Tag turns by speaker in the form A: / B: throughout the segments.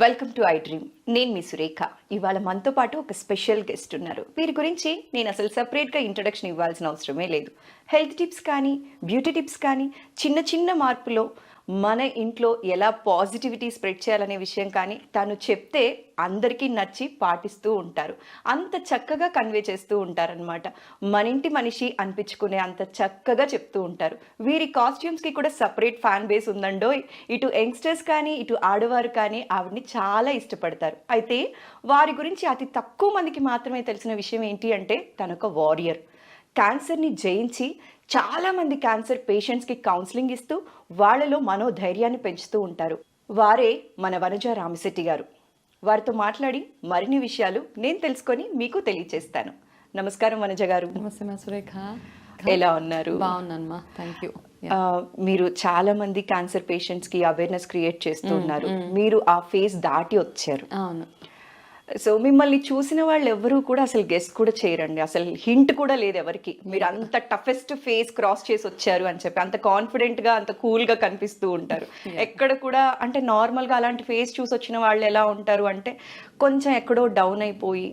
A: Welcome to I dream. నేను మీ సురేఖ. ఇవాళ మనతో పాటు ఒక స్పెషల్ గెస్ట్ ఉన్నారు. వీరి గురించి నేను అసలు సపరేట్గా ఇంట్రడక్షన్ ఇవ్వాల్సిన అవసరమే లేదు. హెల్త్ టిప్స్ కానీ, బ్యూటీ టిప్స్ కానీ, చిన్న చిన్న మార్పులో మన ఇంట్లో ఎలా పాజిటివిటీ స్ప్రెడ్ చేయాలనే విషయం కానీ తను చెప్తే అందరికీ నచ్చి పాటిస్తూ ఉంటారు. అంత చక్కగా కన్వే చేస్తూ ఉంటారనమాట. మన ఇంటి మనిషి అనిపించుకునే అంత చక్కగా చెప్తూ ఉంటారు. వీరి కాస్ట్యూమ్స్కి కూడా సపరేట్ ఫ్యాన్ బేస్ ఉందండో. ఇటు యంగ్స్టర్స్ కానీ, ఇటు ఆడవారు కానీ ఆవిడ్ని చాలా ఇష్టపడతారు. అయితే వారి గురించి అతి తక్కువ మందికి మాత్రమే తెలిసిన విషయం ఏంటి అంటే తనొక వారియర్. క్యాన్సర్ని జయించి చాలామంది క్యాన్సర్ పేషెంట్స్కి కౌన్సిలింగ్ ఇస్తూ వాళ్ళలో మనోధైర్యాన్ని పెంచుతూ ఉంటారు. వారే మన వనజ రామిశెట్టి గారు. వారితో మాట్లాడి మరిన్ని విషయాలు నేను తెలుసుకొని మీకు తెలియచేస్తాను. నమస్కారం వనజ గారు.
B: నమస్తే సురేఖ.
A: ఎలా ఉన్నారు?
B: బాగున్నానమ్మా, థ్యాంక్ యూ.
A: మీరు చాలా మంది క్యాన్సర్ పేషెంట్స్కి అవేర్నెస్ క్రియేట్ చేస్తూ ఉన్నారు. మీరు ఆ ఫేజ్ దాటి వచ్చారు.
B: అవును.
A: సో మిమ్మల్ని చూసిన వాళ్ళు ఎవరు కూడా అసలు గెస్ కూడా చేయరండి. అసలు హింట్ కూడా లేదు ఎవరికి. మీరు అంత టఫెస్ట్ ఫేస్ క్రాస్ చేసి వచ్చారు అని చెప్పి అంత కాన్ఫిడెంట్గా, అంత కూల్గా కనిపిస్తూ ఉంటారు. ఎక్కడ కూడా అంటే నార్మల్గా అలాంటి ఫేస్ చూసి వచ్చిన వాళ్ళు ఎలా ఉంటారు అంటే కొంచెం ఎక్కడో డౌన్ అయిపోయి,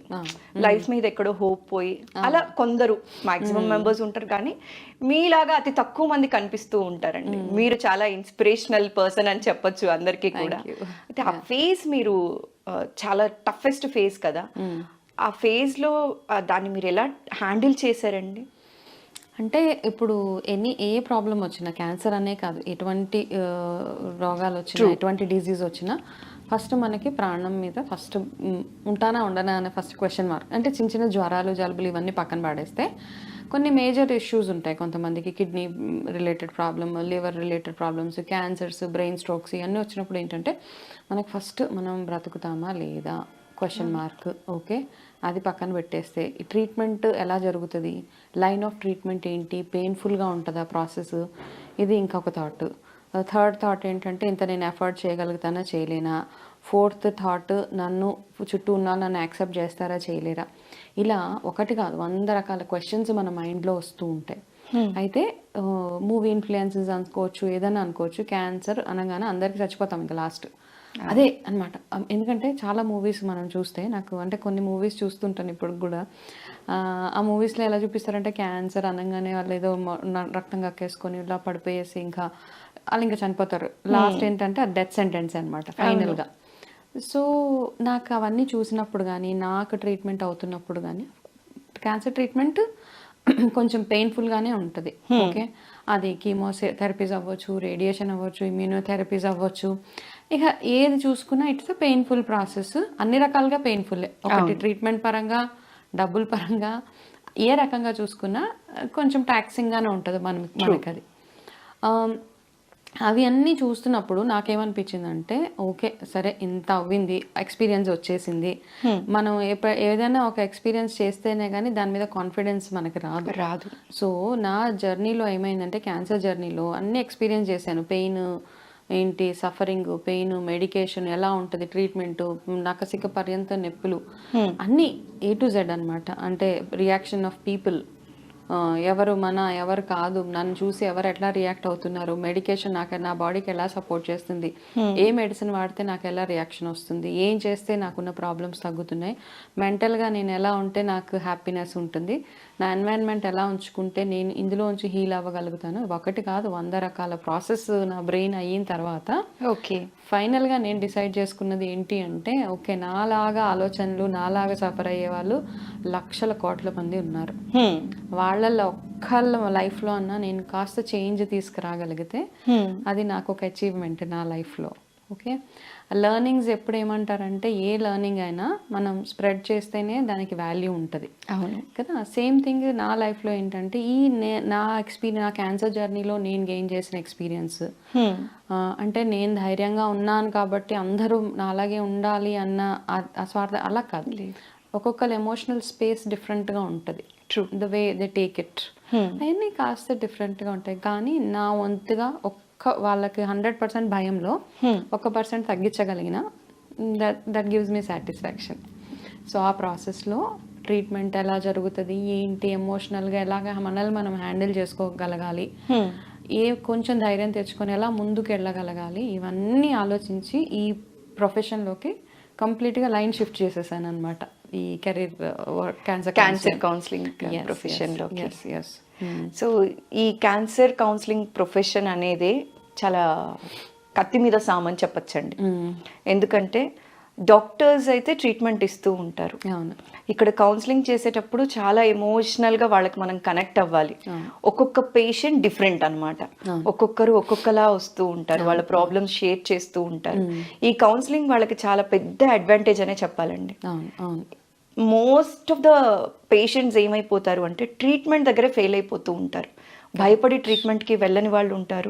A: లైఫ్ మీద ఎక్కడో హోప్ పోయి, అలా కొందరు మాక్సిమం మెంబర్స్ ఉంటారు. కానీ మీలాగా అతి తక్కువ మంది కనిపిస్తూ ఉంటారండి. మీరు చాలా ఇన్స్పిరేషనల్ పర్సన్ అని చెప్పొచ్చు అందరికీ కూడా. అయితే ఆ ఫేస్ మీరు చాలా టఫెస్ట్ ఫేజ్ కదా, ఆ ఫేజ్లో దాన్ని మీరు ఎలా హ్యాండిల్ చేశారండి?
B: అంటే ఇప్పుడు ఏ ప్రాబ్లం వచ్చినా, క్యాన్సర్ అనే కాదు, ఎటువంటి రోగాలు వచ్చినా, ఎటువంటి డిజీజ్ వచ్చినా ఫస్ట్ మనకి ప్రాణం మీద ఫస్ట్ ఉంటానా ఉండనా అనే ఫస్ట్ క్వశ్చన్ మార్క్. అంటే చిన్న చిన్న జ్వరాలు, జలుబులు ఇవన్నీ పక్కన పడేస్తే కొన్ని మేజర్ ఇష్యూస్ ఉంటాయి. కొంతమందికి kidney related problem, liver related problems, cancers, brain strokes ఇవన్నీ వచ్చినప్పుడు ఏంటంటే మనకు ఫస్ట్ మనం బ్రతుకుతామా లేదా క్వశ్చన్ మార్క్. ఓకే, అది పక్కన పెట్టేస్తే ఈ ట్రీట్మెంట్ ఎలా జరుగుతుంది, లైన్ ఆఫ్ ట్రీట్మెంట్ ఏంటి, పెయిన్ఫుల్గా ఉంటుందా ప్రాసెస్, ఇది ఇంకొక థాట్. థర్డ్ థాట్ ఏంటంటే ఇంత నేను ఎఫర్ట్ చేయగలుగుతానా చేయలేనా. ఫోర్త్ థాట్ నన్ను చుట్టూ ఉన్న నన్ను యాక్సెప్ట్ చేస్తారా చేయలేరా. ఇలా ఒకటి కాదు 100 రకాల క్వశ్చన్స్ మన మైండ్లో వస్తూ ఉంటాయి. అయితే మూవీ ఇన్ఫ్లుయెన్సెస్ అనుకోవచ్చు, ఏదైనా అనుకోవచ్చు. క్యాన్సర్ అనగానే అందరికీ చచ్చిపోతాం ఇంకా లాస్ట్ అదే అనమాట. ఎందుకంటే చాలా మూవీస్ మనం చూస్తే, నాకు అంటే కొన్ని మూవీస్ చూస్తుంటాను ఇప్పుడు కూడా. ఆ మూవీస్లో ఎలా చూపిస్తారంటే క్యాన్సర్ అనగానే వాళ్ళు ఏదో రక్తం కక్కేసుకొని ఇలా పడిపోయేసి ఇంకా వాళ్ళు ఇంకా చనిపోతారు. లాస్ట్ ఏంటంటే ఆ డెత్ సెంటెన్స్ అనమాట ఫైనల్గా. సో నాకు అవన్నీ చూసినప్పుడు కానీ, నాకు ట్రీట్మెంట్ అవుతున్నప్పుడు కానీ, క్యాన్సర్ ట్రీట్మెంట్ కొంచెం పెయిన్ఫుల్గానే ఉంటుంది. ఓకే, అది కీమోథెరపీస్ అవ్వచ్చు, రేడియేషన్ అవ్వచ్చు, ఇమ్యూనోథెరపీస్ అవ్వచ్చు. ఇక ఏది చూసుకున్నా ఇట్స్ పెయిన్ఫుల్ ప్రాసెస్. అన్ని రకాలుగా పెయిన్ఫుల్లే. ఒకటి ట్రీట్మెంట్ పరంగా, డబ్బుల పరంగా, ఏ రకంగా చూసుకున్నా కొంచెం టాక్సింగ్గానే ఉంటుంది మనకి అది. అవి అన్నీ చూస్తున్నప్పుడు నాకేమనిపించిందంటే ఓకే సరే, ఇంత అవ్వింది, ఎక్స్పీరియన్స్ వచ్చేసింది. మనం ఏదైనా ఒక ఎక్స్పీరియన్స్ చేస్తేనే కానీ దాని మీద కాన్ఫిడెన్స్ మనకి రాదు. సో నా జర్నీలో ఏమైందంటే, క్యాన్సర్ జర్నీలో అన్ని ఎక్స్పీరియన్స్ చేశాను. పెయిన్ ఏంటి, సఫరింగ్, పెయిన్, మెడికేషన్ ఎలా ఉంటుంది, ట్రీట్మెంటు, నకసిక పర్యంత నొప్పులు, అన్నీ A to Z అనమాట. అంటే రియాక్షన్ ఆఫ్ పీపుల్, ఎవరు ఎవరు కాదు, నన్ను చూసి ఎవరు ఎట్లా రియాక్ట్ అవుతున్నారు, మెడికేషన్ నా బాడీకి ఎలా సపోర్ట్ చేస్తుంది, ఏ మెడిసిన్ వాడితే నాకు ఎలా రియాక్షన్ వస్తుంది, ఏం చేస్తే నాకున్న ప్రాబ్లమ్స్ తగ్గుతున్నాయి, మెంటల్గా నేను ఎలా ఉంటే నాకు హ్యాపీనెస్ ఉంటుంది, నా ఎన్వైరన్మెంట్ ఎలా ఉంచుకుంటే నేను ఇందులోంచి హీల్ అవ్వగలుగుతాను. ఒకటి కాదు 100 రకాల ప్రాసెస్ నా బ్రెయిన్ అయిన తర్వాత
A: ఓకే
B: ఫైనల్గా నేను డిసైడ్ చేసుకున్నది ఏంటి అంటే, ఓకే నాలాగా ఆలోచనలు, నాలాగా సఫర్ అయ్యే వాళ్ళు లక్షల కోట్ల మంది ఉన్నారు. వాళ్ళల్లో ఒక్కళ్ళ లైఫ్లో అన్నా నేను కాస్త చేంజ్ తీసుకురాగలిగితే అది నాకు ఒక అచీవ్మెంట్ నా లైఫ్లో. ఓకే, లెర్నింగ్స్ ఎప్పుడు ఏమంటారంటే, ఏ లెర్నింగ్ అయినా మనం స్ప్రెడ్ చేస్తేనే దానికి వాల్యూ ఉంటుంది.
A: అవును
B: కదా. సేమ్ థింగ్ నా లైఫ్లో ఏంటంటే, నా క్యాన్సర్ జర్నీలో నేను గెయిన్ చేసిన ఎక్స్పీరియన్స్ అంటే, నేను ధైర్యంగా ఉన్నాను కాబట్టి అందరూ నా అలాగే ఉండాలి అన్న అస్వార్థ అలా కాదు. ఒక్కొక్కరు ఎమోషనల్ స్పేస్ డిఫరెంట్గా ఉంటుంది. The way they take it అవన్నీ కాస్త డిఫరెంట్గా ఉంటాయి. కానీ నా వంతుగా వాళ్ళకి 100% భయంలో 1% తగ్గించగలిగిన that gives me satisfaction. So ఆ ప్రాసెస్లో ట్రీట్మెంట్ ఎలా జరుగుతుంది, ఏంటి, ఎమోషనల్గా ఎలాగ మనల్ని మనం హ్యాండిల్ చేసుకోగలగాలి, కొంచెం ధైర్యం తెచ్చుకొని ఎలా ముందుకు వెళ్ళగలగాలి, ఇవన్నీ ఆలోచించి ఈ ప్రొఫెషన్లోకి కంప్లీట్గా లైన్ షిఫ్ట్ చేసేసాను అనమాట ఈ కెరీర్
A: క్యాన్సర్ కౌన్సిలింగ్ ప్రొఫెషన్లో.
B: ఎస్.
A: సో ఈ క్యాన్సర్ కౌన్సిలింగ్ ప్రొఫెషన్ అనేది చాలా కత్తి మీద సామని చెప్పచ్చండి. ఎందుకంటే డాక్టర్స్ అయితే ట్రీట్మెంట్ ఇస్తూ ఉంటారు,
B: అవును.
A: ఇక్కడ కౌన్సిలింగ్ చేసేటప్పుడు చాలా ఎమోషనల్గా వాళ్ళకి మనం కనెక్ట్ అవ్వాలి. ఒక్కొక్క పేషెంట్ డిఫరెంట్ అన్నమాట, ఒక్కొక్కరు ఒక్కొక్కలా వస్తూ ఉంటారు, వాళ్ళ ప్రాబ్లమ్స్ షేర్ చేస్తూ ఉంటారు. ఈ కౌన్సిలింగ్ వాళ్ళకి చాలా పెద్ద అడ్వాంటేజ్ అనే చెప్పాలండి. మోస్ట్ ఆఫ్ ద పేషెంట్స్ ఏమైపోతారు అంటే ట్రీట్మెంట్ దగ్గరే ఫెయిల్ అయిపోతూ ఉంటారు. భయపడి ట్రీట్మెంట్కి వెళ్ళని వాళ్ళు ఉంటారు.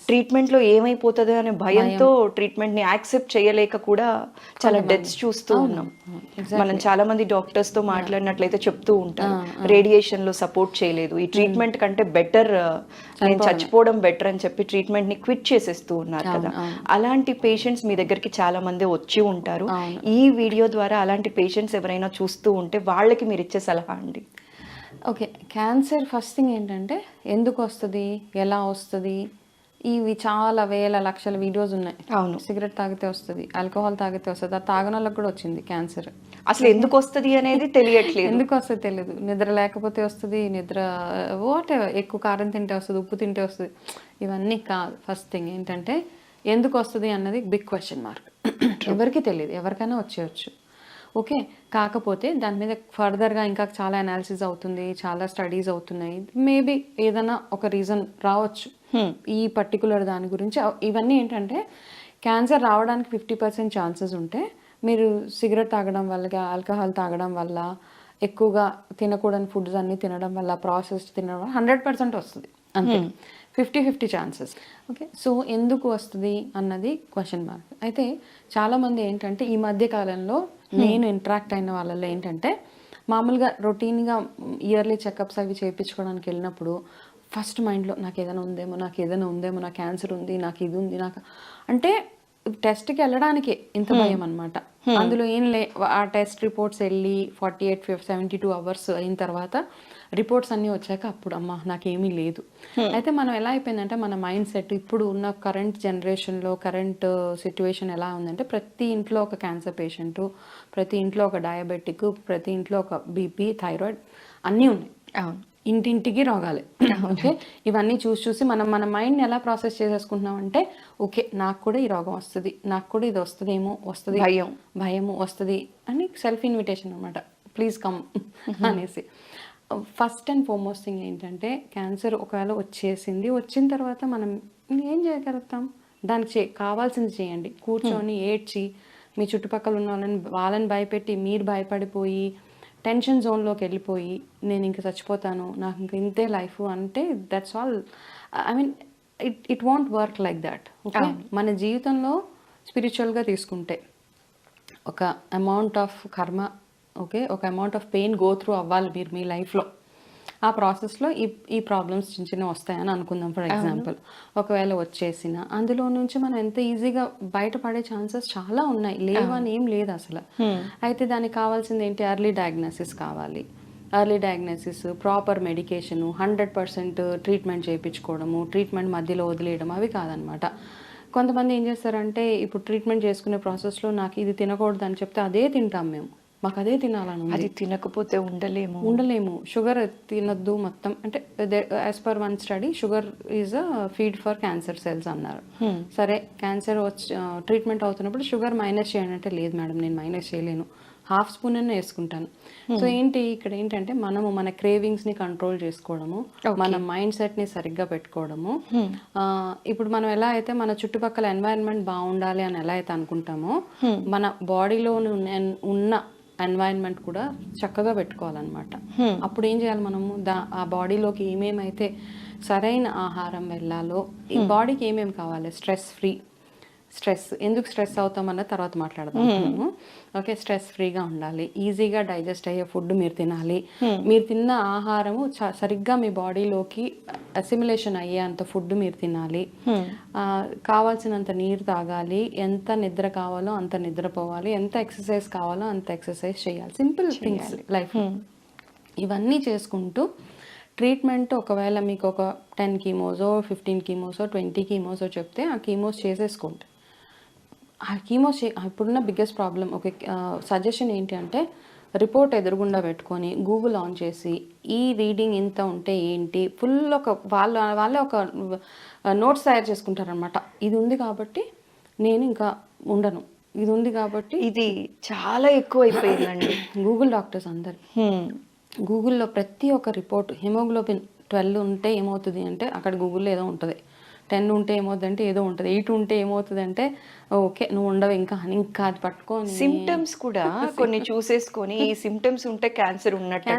A: ట్రీట్మెంట్లో ఏమైపోతుందో అనే భయంతో ట్రీట్మెంట్ని యాక్సెప్ట్ చేయలేక కూడా చాలా డెత్స్ చూస్తూ ఉన్నాం. మనం చాలా మంది డాక్టర్స్తో మాట్లాడినట్లయితే చెప్తూ ఉంటారు, రేడియేషన్లో సపోర్ట్ చేయలేదు, ఈ ట్రీట్మెంట్ కంటే బెటర్ నేను చచ్చిపోవడం బెటర్ అని చెప్పి ట్రీట్మెంట్ని క్విట్ చేసేస్తూ ఉన్నారు కదా. అలాంటి పేషెంట్స్ మీ దగ్గరికి చాలా మంది వచ్చి ఉంటారు. ఈ వీడియో ద్వారా అలాంటి పేషెంట్స్ ఎవరైనా చూస్తూ ఉంటే వాళ్ళకి మీరు ఇచ్చే సలహా అండి?
B: ఓకే, క్యాన్సర్ ఫస్ట్ థింగ్ ఏంటంటే ఎందుకు వస్తుంది, ఎలా వస్తుంది, ఇవి చాలా వేల లక్షల వీడియోస్ ఉన్నాయి.
A: అవును,
B: సిగరెట్ తాగితే వస్తుంది, ఆల్కహాల్ తాగితే వస్తుంది, ఆ తాగని వాళ్ళకి కూడా వచ్చింది క్యాన్సర్.
A: అసలు ఎందుకు వస్తుంది అనేది తెలియట్లేదు.
B: ఎందుకు వస్తుంది తెలియదు, నిద్ర లేకపోతే వస్తుంది, నిద్ర వాట్ ఎక్కువ కారం తింటే వస్తుంది, ఉప్పు తింటే వస్తుంది, ఇవన్నీ కాదు. ఫస్ట్ థింగ్ ఏంటంటే ఎందుకు వస్తుంది అన్నది బిగ్ క్వశ్చన్ మార్క్. ఎవరికి తెలియదు, ఎవరికైనా వచ్చేయచ్చు. ఓకే, కాకపోతే దాని మీద ఫర్దర్గా ఇంకా చాలా అనాలిసిస్ అవుతుంది, చాలా స్టడీస్ అవుతున్నాయి. మేబీ ఏదైనా ఒక రీజన్ రావచ్చు ఈ పర్టికులర్ దాని గురించి. ఇవన్నీ ఏంటంటే క్యాన్సర్ రావడానికి 50% ఛాన్సెస్ ఉంటే మీరు సిగరెట్ తాగడం వల్ల, ఆల్కహాల్ తాగడం వల్ల, ఎక్కువగా తినకూడని ఫుడ్స్ అన్నీ తినడం వల్ల, ప్రాసెస్డ్ తినడం వల్ల 100% వస్తుంది. అంతే, 50-50 ఛాన్సెస్. ఓకే, సో ఎందుకు వస్తుంది అన్నది క్వశ్చన్ మార్క్. అయితే చాలామంది ఏంటంటే ఈ మధ్య కాలంలో నేను ఇంటరాక్ట్ అయిన వాళ్ళలో ఏంటంటే మామూలుగా రొటీన్గా ఇయర్లీ చెకప్స్ అవి చేయించుకోవడానికి వెళ్ళినప్పుడు ఫస్ట్ మైండ్లో నాకు ఏదైనా ఉందేమో, నాకు క్యాన్సర్ ఉంది, నాకు ఇది ఉంది, నాకు అంటే టెస్ట్కి వెళ్ళడానికి ఇంత భయం అనమాట. అందులో ఏం ఆ టెస్ట్ రిపోర్ట్స్ వెళ్ళి 48-72 అవర్స్ అయిన తర్వాత రిపోర్ట్స్ అన్నీ వచ్చాక అప్పుడు అమ్మ నాకేమీ లేదు. అయితే మనం ఎలా అయిపోయిందంటే మన మైండ్ సెట్ ఇప్పుడు ఉన్న కరెంట్ జనరేషన్లో, కరెంట్ సిచ్యువేషన్ ఎలా ఉందంటే ప్రతి ఇంట్లో ఒక క్యాన్సర్ పేషెంట్, ప్రతి ఇంట్లో ఒక డయాబెటిక్, ప్రతి ఇంట్లో ఒక బీపీ, థైరాయిడ్ అన్నీ ఉన్నాయి. ఇంటింటికి రోగాలే. ఓకే, ఇవన్నీ చూసి మనం మన మైండ్ని ఎలా ప్రాసెస్ చేసేసుకుంటున్నాం అంటే ఓకే నాకు కూడా ఈ రోగం వస్తుంది, నాకు కూడా ఇది వస్తుందేమో, వస్తుంది భయము వస్తుంది అని సెల్ఫ్ ఇన్విటేషన్ అనమాట, ప్లీజ్ కమ్ అనేసి. ఫస్ట్ అండ్ ఫార్మోస్ట్ థింగ్ ఏంటంటే క్యాన్సర్ ఒకవేళ వచ్చిన తర్వాత మనం ఏం చేయగలుగుతాం, దానికి కావాల్సింది చేయండి. కూర్చొని ఏడ్చి మీ చుట్టుపక్కల ఉన్న వాళ్ళని భయపెట్టి మీరు భయపడిపోయి టెన్షన్ జోన్లోకి వెళ్ళిపోయి నేను ఇంక చచ్చిపోతాను, నాకు ఇంక ఇంతే లైఫ్ అంటే that's all. I mean it want work like that. Okay, మన జీవితంలో స్పిరిచువల్గా తీసుకుంటే ఒక అమౌంట్ ఆఫ్ కర్మ, ఓకే, ఒక amount of pain go through అవ్వాలి మీరు మీ లైఫ్లో. ఆ ప్రాసెస్లో ఈ ప్రాబ్లమ్స్ చిన్న వస్తాయని అనుకుందాం. ఫర్ ఎగ్జాంపుల్ ఒకవేళ వచ్చేసిన అందులో నుంచి మనం ఎంత ఈజీగా బయటపడే ఛాన్సెస్ చాలా ఉన్నాయి, లేవని ఏం లేదు అసలు. అయితే దానికి కావాల్సింది ఏంటి, ఎర్లీ డయాగ్నోసిస్ కావాలి. Early diagnosis, proper medication, 100% treatment చేయించుకోవడము, ట్రీట్మెంట్ మధ్యలో వదిలేయడం అవి కాదనమాట. కొంతమంది ఏం చేస్తారంటే ఇప్పుడు ట్రీట్మెంట్ చేసుకునే ప్రాసెస్లో నాకు ఇది తినకూడదు అని చెప్తే అదే తింటాం మేము, మాకు అదే తినాలని,
A: అది తినకపోతే ఉండలేము.
B: షుగర్ తినొద్దు మొత్తం అంటే as per one study sugar is a feed for cancer cells అన్నారు. సరే క్యాన్సర్ ట్రీట్మెంట్ అవుతున్నప్పుడు షుగర్ మైనస్ చేయండి అంటే లేదు మేడం నేను మైనస్ చేయలేను, 1/2 స్పూన్ అన్న వేసుకుంటాను. సో ఇక్కడ ఏంటంటే మనము మన క్రేవింగ్స్ని కంట్రోల్ చేసుకోవడము, మన మైండ్ సెట్ని సరిగ్గా పెట్టుకోవడము. ఇప్పుడు మనం ఎలా అయితే మన చుట్టుపక్కల ఎన్వైరన్మెంట్ బాగుండాలి అని ఎలా అయితే అనుకుంటామో మన బాడీలో ఉన్న ఎన్వైరన్మెంట్ కూడా చక్కగా పెట్టుకోవాలన్నమాట. అప్పుడు ఏం చేయాలి మనము ఆ బాడీలోకి ఏమేమైతే సరైన ఆహారం వెళ్ళాలో, ఈ బాడీకి ఏమేమి కావాలి, స్ట్రెస్ ఎందుకు స్ట్రెస్ అవుతామన్న తర్వాత మాట్లాడదాం. ఓకే, స్ట్రెస్ ఫ్రీగా ఉండాలి, ఈజీగా డైజెస్ట్ అయ్యే ఫుడ్ మీరు తినాలి, మీరు తిన్న ఆహారము సరిగ్గా మీ బాడీలోకి అసిమిలేషన్ అయ్యేంత ఫుడ్ మీరు తినాలి, కావాల్సినంత నీరు తాగాలి, ఎంత నిద్ర కావాలో అంత నిద్రపోవాలి, ఎంత ఎక్సర్సైజ్ కావాలో అంత ఎక్సర్సైజ్ చేయాలి. Simple things life. ఇవన్నీ చేసుకుంటూ ట్రీట్మెంట్ ఒకవేళ మీకు ఒక 10 కీమోసో 15 కీమోసో 20 కీమోసో చెప్తే ఆ కీమోస్ చేసేసుకోండి. ఆ కీమో ఇప్పుడున్న బిగ్గెస్ట్ ప్రాబ్లం ఒక సజెషన్ ఏంటి అంటే రిపోర్ట్ ఎదురుగుండా పెట్టుకొని గూగుల్ ఆన్ చేసి ఈ రీడింగ్ ఇంత ఉంటే ఏంటి ఫుల్ ఒక వాళ్ళే ఒక నోట్స్ తయారు చేసుకుంటారనమాట. ఇది ఉంది కాబట్టి నేను ఇంకా ఉండను, ఇది ఉంది కాబట్టి.
A: ఇది చాలా ఎక్కువ అయిపోయిందండి.
B: గూగుల్ డాక్టర్స్ అందరు గూగుల్లో ప్రతి ఒక్క రిపోర్ట్ హిమోగ్లోబిన్ 12 ఉంటే ఏమవుతుంది అంటే అక్కడ గూగుల్లో ఏదో ఉంటుంది, 10 ఉంటే ఏమవుతుంది అంటే ఏదో ఉంటుంది, 8 ఉంటే ఏమవుతుంది అంటే ఓకే నువ్వు ఉండవు ఇంకా అది పట్టుకొని
A: సిమ్టమ్స్ కూడా కొన్ని చూసేసుకొని ఈ సిమ్టమ్స్ ఉంటే క్యాన్సర్ ఉన్నట్టు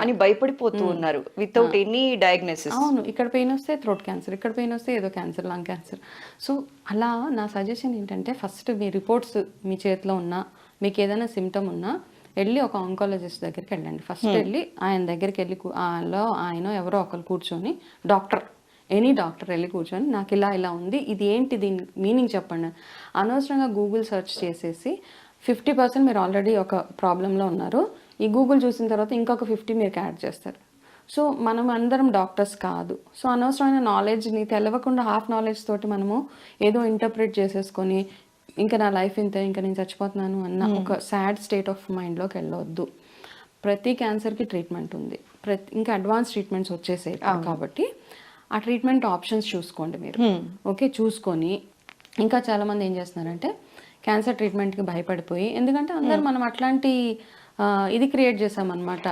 A: అని భయపడిపోతూ ఉన్నారు వితౌట్ ఎనీ డయాగ్నోసిస్.
B: అవును, ఇక్కడ పెయిన్ వస్తే థ్రోట్ క్యాన్సర్, ఇక్కడ పెయిన్ వస్తే ఏదో క్యాన్సర్, లంగ్ క్యాన్సర్. సో అలా నా సజెషన్ ఏంటంటే ఫస్ట్ మీ రిపోర్ట్స్ మీ చేతిలో ఉన్నా, మీకు ఏదైనా సిమ్టమ్ ఉన్నా వెళ్ళి ఒక ఆంకాలజిస్ట్ దగ్గరికి వెళ్ళండి. ఫస్ట్ వెళ్ళి ఆయన దగ్గరికి వెళ్ళి ఆయన ఎవరో ఒకరు కూర్చొని డాక్టర్, ఎనీ డాక్టర్ వెళ్ళి కూర్చొని నాకు ఇలా ఉంది, ఇది ఏంటి, దీని మీనింగ్ చెప్పండి. అనవసరంగా గూగుల్ సెర్చ్ చేసేసి 50% మీరు ఆల్రెడీ ఒక ప్రాబ్లంలో ఉన్నారు, ఈ గూగుల్ చూసిన తర్వాత ఇంకొక 50 మీరు యాడ్ చేస్తారు. సో మనం అందరం డాక్టర్స్ కాదు. సో అనవసరమైన నాలెడ్జ్ని తెలవకుండా హాఫ్ నాలెడ్జ్ తోటి మనము ఏదో ఇంటర్ప్రిట్ చేసేసుకొని ఇంకా నా లైఫ్ ఇంతే, ఇంకా నేను చచ్చిపోతున్నాను అన్న ఒక సాడ్ స్టేట్ ఆఫ్ మైండ్లోకి వెళ్ళవద్దు. ప్రతి క్యాన్సర్కి ట్రీట్మెంట్ ఉంది, ఇంకా అడ్వాన్స్ ట్రీట్మెంట్స్ వచ్చేసాయి కాబట్టి ఆ ట్రీట్మెంట్ ఆప్షన్స్ చూసుకోండి మీరు. ఓకే, చూసుకొని ఇంకా చాలామంది ఏం చేస్తున్నారంటే క్యాన్సర్ ట్రీట్మెంట్కి భయపడిపోయి, ఎందుకంటే అందరు మనం అట్లాంటి ఇది క్రియేట్ చేసామన్నమాట.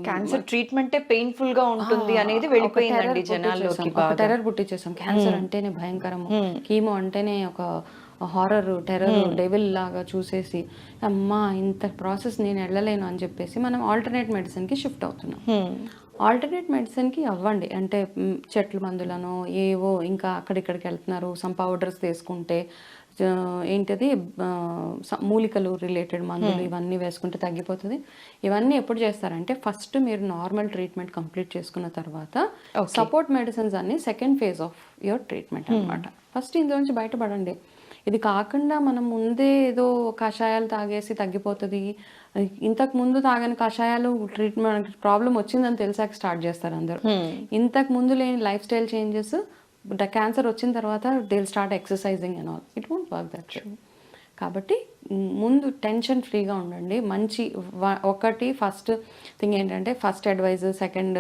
A: క్యాన్సర్ ట్రీట్మెంటే పెయిన్ఫుల్ గా ఉంటుంది అనేది వెళ్ళిపోయిందండి జనాల్లోకి.
B: టెర్రర్ పుట్టించేసాం, క్యాన్సర్ అంటేనే భయంకరము, కీమో అంటేనే ఒక హారర్ టెర్రర్ డెవిల్ లాగా చూసేసి అమ్మా ఇంత ప్రాసెస్ నేను వెళ్ళలేను అని చెప్పేసి మనం ఆల్టర్నేట్ మెడిసిన్కి షిఫ్ట్ అవుతున్నాం. ఆల్టర్నేట్ మెడిసిన్కి అవ్వండి, అంటే చెట్ల మందులను ఏవో ఇంకా అక్కడిక్కడికి వెళ్తున్నారు, సమ్ పౌడర్స్ తీసుకుంటే ఏంటిది మూలికలు రిలేటెడ్ మందులు ఇవన్నీ వేసుకుంటే తగ్గిపోతుంది. ఇవన్నీ ఎప్పుడు చేస్తారంటే ఫస్ట్ మీరు నార్మల్ ట్రీట్మెంట్ కంప్లీట్ చేసుకున్న తర్వాత సపోర్ట్ మెడిసిన్స్ అన్ని second phase of your treatment అనమాట. ఫస్ట్ ఇందులో నుంచి బయటపడండి. ఇది కాకుండా మనం ముందే ఏదో కషాయాలు తాగేసి తగ్గిపోతుంది, ఇంతకు ముందు తాగని కషాయాలు ట్రీట్మెంట్ ప్రాబ్లం వచ్చిందని తెలిసాక స్టార్ట్ చేస్తారు అందరూ. ఇంతకు ముందు లేని లైఫ్ స్టైల్ చేంజెస్ క్యాన్సర్ వచ్చిన తర్వాత they will start exercising and all, it won't work that way. కాబట్టి ముందు టెన్షన్ ఫ్రీగా ఉండండి. మంచి ఒకటి ఫస్ట్ థింగ్ ఏంటంటే first advice, second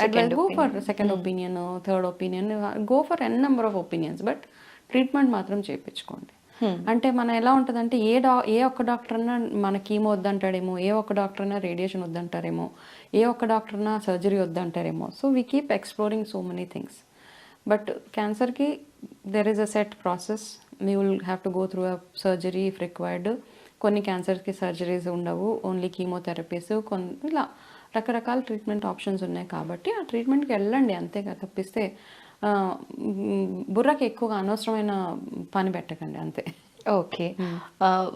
B: advice go for second opinion, third opinion, go for N number of opinions, but treatment మాత్రం చేయించుకోండి. అంటే మనం ఎలా ఉంటుందంటే ఏ ఒక్క డాక్టర్ అన్నా మన కీమో వద్దంటాడేమో, ఏ ఒక్క డాక్టర్ అన్నా రేడియేషన్ వద్దంటారేమో, ఏ ఒక్క డాక్టర్ అన్నా సర్జరీ వద్దంటారేమో. So we keep exploring so many things. But క్యాన్సర్కి there is a set process, we will have to go through a surgery if required. కొన్ని క్యాన్సర్కి సర్జరీస్ ఉండవు, ఓన్లీ కీమోథెరపీస్, ఇలా రకరకాల ట్రీట్మెంట్ ఆప్షన్స్ ఉన్నాయి. కాబట్టి ఆ ట్రీట్మెంట్కి వెళ్ళండి అంతేగా, తప్పిస్తే బుర్రకి ఎక్కువగా అనవసరమైన పని పెట్టకండి అంతే.
A: ఓకే,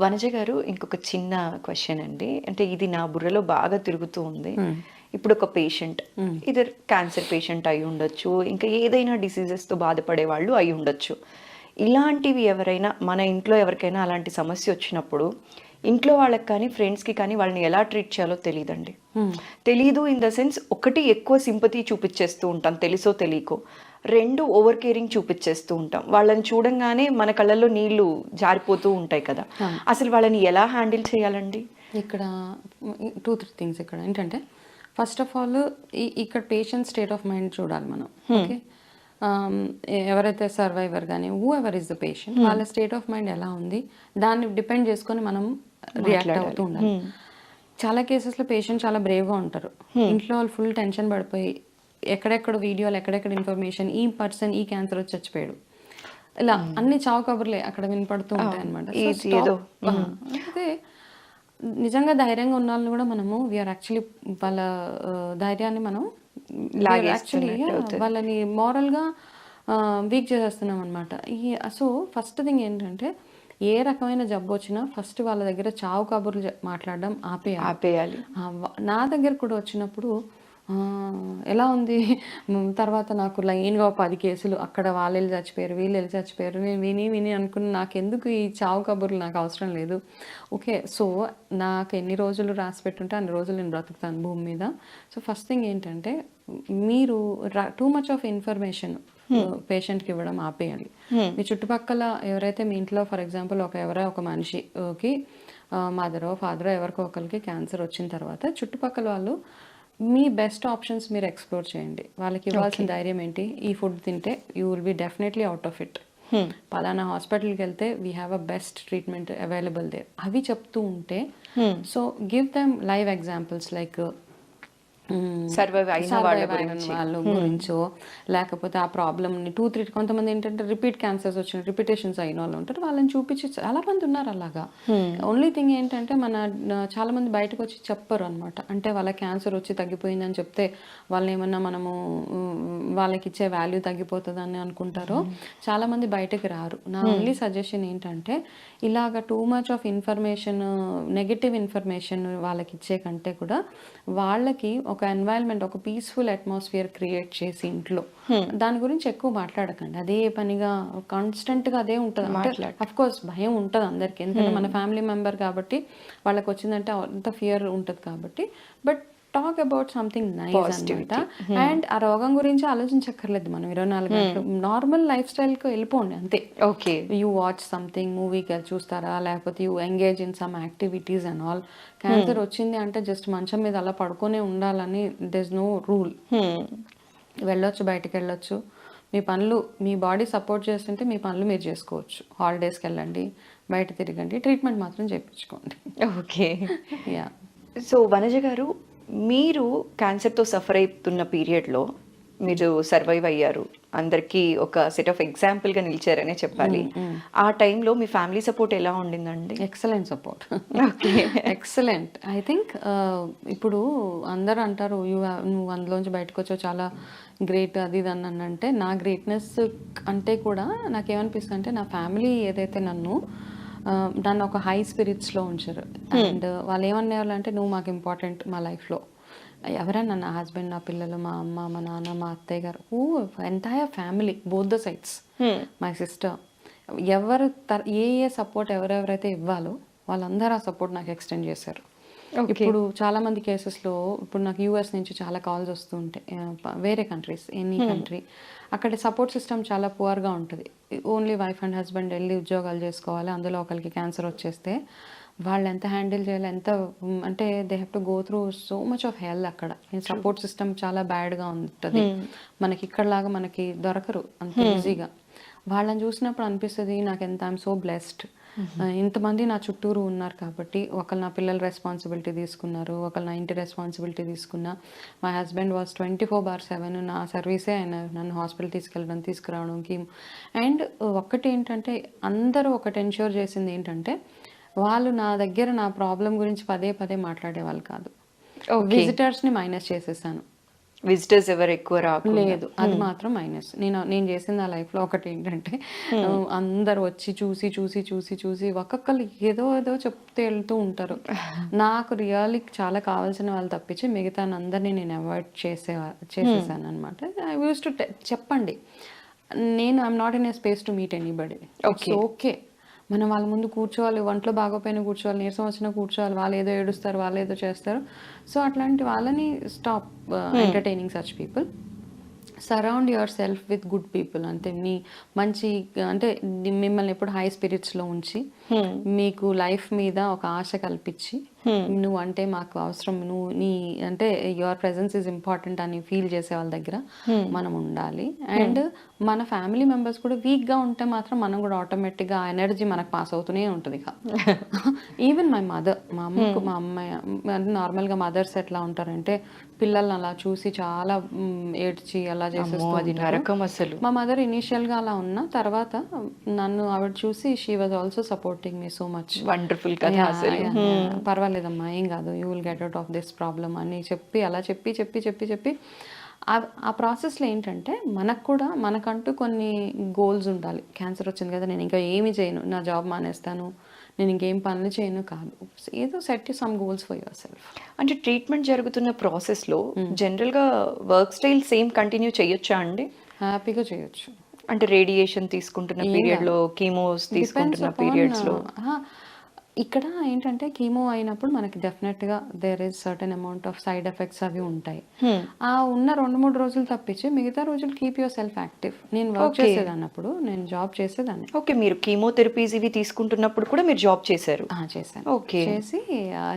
A: వనజ గారు ఇంకొక చిన్న క్వశ్చన్ అండి, అంటే ఇది నా బుర్రలో బాగా తిరుగుతూ ఉంది. ఇప్పుడు ఒక పేషెంట్ ఇది క్యాన్సర్ పేషెంట్ అయి ఉండొచ్చు, ఇంకా ఏదైనా డిసీజెస్తో బాధపడే వాళ్ళు అయి ఉండొచ్చు. ఇలాంటివి ఎవరైనా మన ఇంట్లో ఎవరికైనా అలాంటి సమస్య వచ్చినప్పుడు ఇంట్లో వాళ్ళకి కానీ ఫ్రెండ్స్కి కానీ వాళ్ళని ఎలా ట్రీట్ చేయాలో తెలియదండి. తెలీదు ఇన్ ద సెన్స్, ఒకటి ఎక్కువ సింపతి చూపించేస్తూ ఉంటాం తెలుసో తెలియకో, రెండు ఓవర్ కేరింగ్ చూపించేస్తూ ఉంటాం. వాళ్ళని చూడంగానే మన కళ్ళల్లో నీళ్లు జారిపోతూ ఉంటాయి కదా, అసలు వాళ్ళని ఎలా హ్యాండిల్ చేయాలండి?
B: ఇక్కడ 2-3 థింగ్స్ ఇక్కడ ఏంటంటే, ఫస్ట్ ఆఫ్ ఆల్ ఇక్కడ పేషెంట్ స్టేట్ ఆఫ్ మైండ్ చూడాలి మనం. ఓకే, ఎవరైతే సర్వైవర్ కానీ who ever is the patient, వాళ్ళ స్టేట్ ఆఫ్ మైండ్ ఎలా ఉంది దాన్ని డిపెండ్ చేసుకొని మనం రియాక్ట్ అవుతూ ఉండాలి. చాలా కేసెస్లో పేషెంట్ చాలా బ్రేవ్గా ఉంటారు, ఇంట్లో వాళ్ళు ఫుల్ టెన్షన్ పడిపోయి ఎక్కడెక్కడ వీడియోలు, ఎక్కడెక్కడ ఇన్ఫర్మేషన్, ఈ పర్సన్ ఈ క్యాన్సర్ వచ్చి చచ్చిపోయాడు, ఇలా అన్ని చావు కబుర్లే అక్కడ వినపడుతూ ఉంటాయి అనమాట. అయితే నిజంగా ధైర్యంగా ఉన్న వాళ్ళని కూడా మనము వీఆర్ యాక్చువల్లీ వాళ్ళ ధైర్యాన్ని మనం యాక్చువల్లీ వాళ్ళని మోరల్గా వీక్ చేసేస్తున్నాం అనమాట. సో ఫస్ట్ థింగ్ ఏంటంటే, ఏ రకమైన జబ్బు వచ్చినా ఫస్ట్ వాళ్ళ దగ్గర చావు కబుర్లు మాట్లాడడం ఆపేయాలి. నా దగ్గర కూడా వచ్చినప్పుడు ఎలా ఉంది, తర్వాత నాకు లైన్గా 10 కేసులు, అక్కడ వాళ్ళు వెళ్ళి చచ్చిపోయారు, వీళ్ళు వెళ్ళి చచ్చిపోయారు, నేను విని అనుకుని నాకెందుకు ఈ చావు కబుర్లు, నాకు అవసరం లేదు. ఓకే, సో నాకు ఎన్ని రోజులు రాసి పెట్టుంటే అన్ని రోజులు నేను బ్రతుకుతాను భూమి మీద. సో ఫస్ట్ థింగ్ ఏంటంటే, మీరు టూ మచ్ ఆఫ్ ఇన్ఫర్మేషన్ పేషెంట్కి ఇవ్వడం ఆపేయాలి. మీ చుట్టుపక్కల ఎవరైతే మీ ఇంట్లో ఫర్ ఎగ్జాంపుల్ ఎవరో ఒక మనిషికి మదరో ఫాదరో ఎవరికో ఒకరికి క్యాన్సర్ వచ్చిన తర్వాత చుట్టుపక్కల వాళ్ళు మీ బెస్ట్ ఆప్షన్స్ మీరు ఎక్స్ప్లోర్ చేయండి. వాళ్ళకి ఇవ్వాల్సిన ధైర్యం ఏంటి, ఈ ఫుడ్ తింటే you will be definitely out of it, పలానా హాస్పిటల్కి వెళ్తే we have a best treatment available there, అవి చెప్తూ ఉంటే so give them live examples like
A: survive అయిన వాళ్ళ గురించి
B: వాళ్ళ గురించో లేకపోతే ఆ ప్రాబ్లమ్ని 2-3 కొంతమంది ఏంటంటే రిపీట్ క్యాన్సర్స్ వచ్చిన రిపీటేషన్స్ అయిన వాళ్ళు ఉంటారు, వాళ్ళని చూపించి చాలా మంది ఉన్నారు అలాగా. ఓన్లీ థింగ్ ఏంటంటే చాలా మంది బయటకు వచ్చి చెప్పరు అనమాట. అంటే వాళ్ళ క్యాన్సర్ వచ్చి తగ్గిపోయిందని చెప్తే వాళ్ళని ఏమన్నా మనము వాళ్ళకి ఇచ్చే వాల్యూ తగ్గిపోతుందని అనుకుంటారో చాలా మంది బయటకు రారు. నా ఓన్లీ సజెషన్ ఏంటంటే ఇలాగ too much of information, negative information వాళ్ళకి ఇచ్చే కంటే కూడా వాళ్ళకి ఒక ఎన్వైరన్మెంట్, ఒక పీస్ఫుల్ అట్మాస్ఫియర్ క్రియేట్ చేసి ఇంట్లో దాని గురించి ఎక్కువ మాట్లాడకండి. అదే పనిగా కాన్స్టెంట్ గా అదే ఉంటుంది. అఫ్ కోర్స్ భయం ఉంటుంది అందరికి, ఎందుకంటే మన ఫ్యామిలీ మెంబర్ కాబట్టి వాళ్ళకి వచ్చిందంటే అంత ఫియర్ ఉంటుంది కాబట్టి. But talk about something nice అనమాట. అండ్ ఆ రోగం గురించి ఆలోచించక్కర్లేదు మనం 24 గంటలు. నార్మల్ లైఫ్ స్టైల్కి వెళ్ళిపోండి అంతే.
A: ఓకే,
B: యూ వాచ్ సంథింగ్, మూవీకి చూస్తారా, లేకపోతే you engage in some activities and all. Cancer వచ్చింది అంటే జస్ట్ మంచం మీద అలా పడుకొనే ఉండాలని దెర్ ఇస్ నో రూల్. వెళ్ళొచ్చు, బయటకు వెళ్ళొచ్చు, మీ పనులు, మీ బాడీ సపోర్ట్ చేస్తుంటే మీ పనులు మీరు చేసుకోవచ్చు. హాలిడేస్కి వెళ్ళండి, బయట తిరగండి, ట్రీట్మెంట్ మాత్రం చేయించుకోండి.
A: ఓకే.
B: యా.
A: సో వనజ గారు, మీరు క్యాన్సర్తో సఫర్ అవుతున్న పీరియడ్లో మీరు సర్వైవ్ అయ్యారు, అందరికీ ఒక సెట్ ఆఫ్ ఎగ్జాంపుల్గా నిలిచారనే చెప్పాలి. ఆ టైంలో మీ ఫ్యామిలీ సపోర్ట్ ఎలా ఉండిందండి?
B: Excellent support. Excellent. I think ఇప్పుడు అందరూ అంటారు నువ్వు అందులోంచి బయటకు వచ్చావు చాలా గ్రేట్ అది ఇది అని అంటే, నా గ్రేట్నెస్ అంటే కూడా నాకేమనిపిస్తుంది అంటే నా ఫ్యామిలీ ఏదైతే నన్ను ఒక హై స్పిరిట్స్లో ఉంచారు. అండ్ వాళ్ళు ఏమనేవాళ్ళు అంటే నువ్వు మాకు ఇంపార్టెంట్ మా లైఫ్లో. ఎవరైనా నా హస్బెండ్, నా పిల్లలు, మా అమ్మ, మా నాన్న, మా అత్తయ్య గారు, entire family, both the sides, my sister, ఎవరు ఏ సపోర్ట్ ఎవరెవరైతే ఇవ్వాలో వాళ్ళందరూ ఆ సపోర్ట్ నాకు ఎక్స్టెండ్ చేశారు. ఇప్పుడు చాలా మంది కేసెస్లో ఇప్పుడు నాకు యూఎస్ నుంచి చాలా కాల్స్ వస్తూ ఉంటాయి, వేరే కంట్రీస్, ఎనీ కంట్రీ, అక్కడ సపోర్ట్ సిస్టమ్ చాలా పువర్గా ఉంటుంది. ఓన్లీ వైఫ్ అండ్ హస్బెండ్ వెళ్ళి ఉద్యోగాలు చేసుకోవాలి, అందులో ఒకరికి క్యాన్సర్ వచ్చేస్తే వాళ్ళు ఎంత హ్యాండిల్ చేయాలి, ఎంత అంటే they have to go through so much of హెల్. అక్కడ సపోర్ట్ సిస్టమ్ చాలా బ్యాడ్గా ఉంటుంది. మనకి ఇక్కడలాగా మనకి దొరకరు అంత ఈజీగా. వాళ్ళని చూసినప్పుడు అనిపిస్తుంది నాకు ఎంత ఐఎమ్ సో బ్లెస్డ్, ఇంతమంది నా చుట్టూరు ఉన్నారు కాబట్టి. ఒకళ్ళు నా పిల్లల రెస్పాన్సిబిలిటీ తీసుకున్నారు, ఒకళ్ళు నా ఇంటి రెస్పాన్సిబిలిటీ తీసుకున్నా. మై హస్బెండ్ వాజ్ 24/7 నా సర్వీసే ఆయన నన్ను హాస్పిటల్ తీసుకెళ్ళడం, తీసుకురావడానికి. అండ్ ఒక్కటి ఏంటంటే అందరూ ఒకటి ఎన్ష్యూర్ చేసింది ఏంటంటే వాళ్ళు నా దగ్గర నా ప్రాబ్లం గురించి పదే పదే మాట్లాడేవాళ్ళు కాదు. విజిటర్స్ని మైనస్ చేసేసాను.
A: విజిటర్స్ ఎవరు ఎక్కువ
B: లేదు, అది మాత్రం మైనస్. నేను చేసిన నా లైఫ్లో ఒకటి ఏంటంటే అందరు వచ్చి చూసి చూసి చూసి చూసి ఒక్కొక్కరు ఏదో ఏదో చెప్తే వెళ్తూ ఉంటారు. నాకు రియల్లీ చాలా కావాల్సిన వాళ్ళు తప్పించి మిగతా అందరినీ నేను అవాయిడ్ చేసేసాను అనమాట. ఐ యూస్ టు చెప్పండి, నేను I'm not in a space to meet anybody. Okay, మనం వాళ్ళ ముందు కూర్చోవాలి, ఒంట్లో బాగోపోయినా కూర్చోవాలి, నీరసం వచ్చినా కూర్చోవాలి, వాళ్ళు ఏదో ఏడుస్తారు, వాళ్ళు ఏదో చేస్తారు. సో అట్లాంటి వాళ్ళని stop entertaining such people. Surround your self with good people. అంతే, మీ మంచి అంటే మిమ్మల్ని ఎప్పుడు హై స్పిరిట్స్లో ఉంచి మీకు లైఫ్ మీద ఒక ఆశ కల్పించి నువ్వు అంటే మాకు అవసరం, నువ్వు నీ అంటే యువర్ ప్రెజెన్స్ ఈజ్ ఇంపార్టెంట్ అని ఫీల్ చేసే వాళ్ళ దగ్గర మనం ఉండాలి. అండ్ మన ఫ్యామిలీ మెంబర్స్ కూడా వీక్గా ఉంటే మాత్రం మనం కూడా ఆటోమేటిక్గా ఆ ఎనర్జీ మనకు పాస్ అవుతూనే ఉంటుంది. ఈవెన్ మై మదర్, మా అమ్మకు, మా అమ్మాయి అంటే నార్మల్గా మదర్స్ ఎట్లా ఉంటారంటే పిల్లల్ని అలా చూసి చాలా ఏడ్చి అలా చేసేస్తుంది. మా మదర్ ఇనీషియల్గా అలా ఉన్నా తర్వాత నన్ను ఆవిడ చూసి she was also supporting me so much.
A: Wonderful,
B: పర్వాలేదమ్మా, ఏం కాదు, you will get out of this problem అని చెప్పి అలా చెప్పి చెప్పి చెప్పి చెప్పి ఆ ప్రాసెస్లో ఏంటంటే మనకు కూడా మనకంటూ కొన్ని గోల్స్ ఉండాలి. క్యాన్సర్ వచ్చింది కదా, నేను ఇంకా ఏమి చేయను, నా జాబ్ మానేస్తాను, నేను ఇంకేం పనులు చేయను కాదు, ఏదో set some goals for your self.
A: అంటే ట్రీట్మెంట్ జరుగుతున్న ప్రాసెస్లో జనరల్గా వర్క్ స్టైల్ సేమ్ కంటిన్యూ చేయొచ్చా అండి?
B: హ్యాపీగా చేయొచ్చు.
A: అంటే రేడియేషన్ తీసుకుంటున్న పీరియడ్లో, కీమోస్ తీసుకుంటున్న పీరియడ్స్లో
B: ఇక్కడ ఏంటంటే కీమో అయినప్పుడు మనకి డెఫినెట్గా there is certain amount of side effects అవి ఉంటాయి. ఆ ఉన్న 2-3 రోజులు తప్పించి మిగతా రోజులు కీప్ యువర్ సెల్ఫ్ యాక్టివ్. నేను వర్క్ చేసేదాన్ని, అన్నప్పుడు నేను జాబ్ చేసేదాన్ని.
A: ఓకే, మీరు కీమోథెరపీస్ ఇవి తీసుకుంటున్నప్పుడు కూడా మీరు జాబ్ చేశారు?
B: చేశాను.
A: ఓకే.
B: చేసి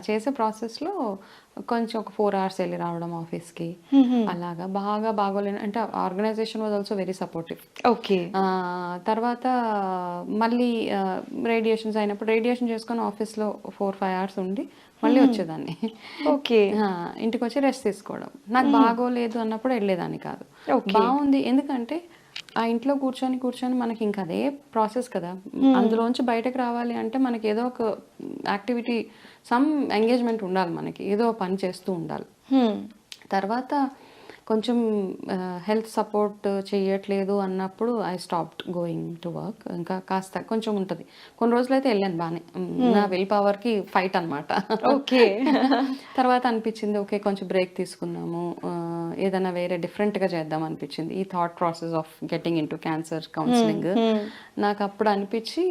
B: చేసే ప్రాసెస్లో కొంచెం ఒక 4 hours వెళ్ళి రావడం ఆఫీస్కి, అలాగా బాగా బాగోలేను అంటే organization was also very supportive.
A: Okay.
B: తర్వాత మళ్ళీ రేడియేషన్స్ అయినప్పుడు రేడియేషన్ చేసుకొని ఆఫీస్లో 4-5 hours ఉండి మళ్ళీ వచ్చేదాన్ని.
A: ఓకే.
B: ఇంటికి వచ్చి రెస్ట్ తీసుకోవడం. నాకు బాగోలేదు అన్నప్పుడు వెళ్ళేదాన్ని కాదు. బాగుంది, ఎందుకంటే ఆ ఇంట్లో కూర్చొని మనకి ఇంకా అదే ప్రాసెస్ కదా. అందులోంచి బయటకు రావాలి అంటే మనకి ఏదో ఒక యాక్టివిటీ, సమ్ ఎంగేజ్మెంట్ ఉండాలి, మనకి ఏదో పని చేస్తూ ఉండాలి. తర్వాత కొంచెం హెల్త్ సపోర్ట్ చేయట్లేదు అన్నప్పుడు I stopped going to work. ఇంకా కాస్త కొంచెం ఉంటుంది, కొన్ని రోజులు అయితే వెళ్ళాను బాగానే, నా విల్ పవర్కి ఫైట్ అనమాట.
A: ఓకే.
B: తర్వాత అనిపించింది ఓకే కొంచెం బ్రేక్ తీసుకుందాము, ఏదైనా వేరే డిఫరెంట్గా చేద్దాం అనిపించింది. ఈ thought process of getting in to cancer counselling నాకు అప్పుడు అనిపించి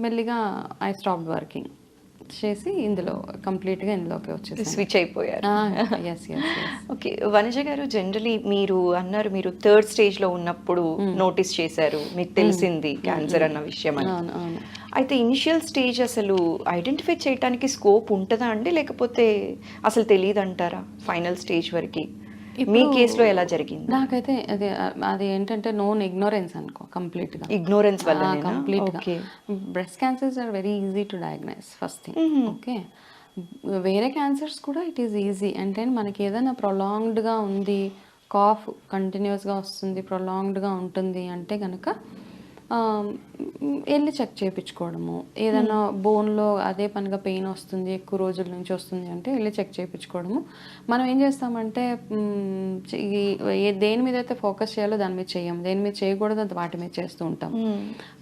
B: మెల్లిగా ఐ స్టాప్డ్ వర్కింగ్ చేసి కంప్లీట్గా ఇందులోకి వచ్చేసి
A: స్విచ్ అయిపోయారు.
B: ఎస్.
A: ఓకే, వనజ గారు, జనరలీ మీరు అన్నారు మీరు 3rd stage ఉన్నప్పుడు నోటీస్ చేశారు, మీకు తెలిసింది క్యాన్సర్ అన్న విషయం అని. అయితే ఇనిషియల్ స్టేజ్ అసలు ఐడెంటిఫై చేయడానికి స్కోప్ ఉంటుందా అండి, లేకపోతే అసలు తెలియదు అంటారా ఫైనల్ స్టేజ్ వరకు? మీ కేసులో ఎలా జరిగింది?
B: నాకైతే అది ఏంటంటే నోన్ ఇగ్నోరెన్స్ అనుకో, కంప్లీట్గా
A: ఇగ్నోరెన్స్ వల్ల
B: కంప్లీట్గా. Breast cancers are very easy to diagnose first thing. Okay, వేరే క్యాన్సర్స్ కూడా ఇట్ ఈస్ ఈజీ. అంటే మనకి ఏదైనా ప్రొలాంగ్డ్గా ఉంది, కాఫ్ కంటిన్యూస్గా వస్తుంది, ప్రొలాంగ్డ్గా ఉంటుంది అంటే కనుక వెళ్ళి చెక్ చేయించుకోవడము. ఏదైనా బోన్లో అదే పనిగా పెయిన్ వస్తుంది, ఎక్కువ రోజుల నుంచి వస్తుంది అంటే వెళ్ళి చెక్ చేయించుకోవడము. మనం ఏం చేస్తామంటే దేని మీద అయితే ఫోకస్ చేయాలో దాని మీద చేయము, దేని మీద చేయకూడదు అది వాటి మీద చేస్తూ ఉంటాం.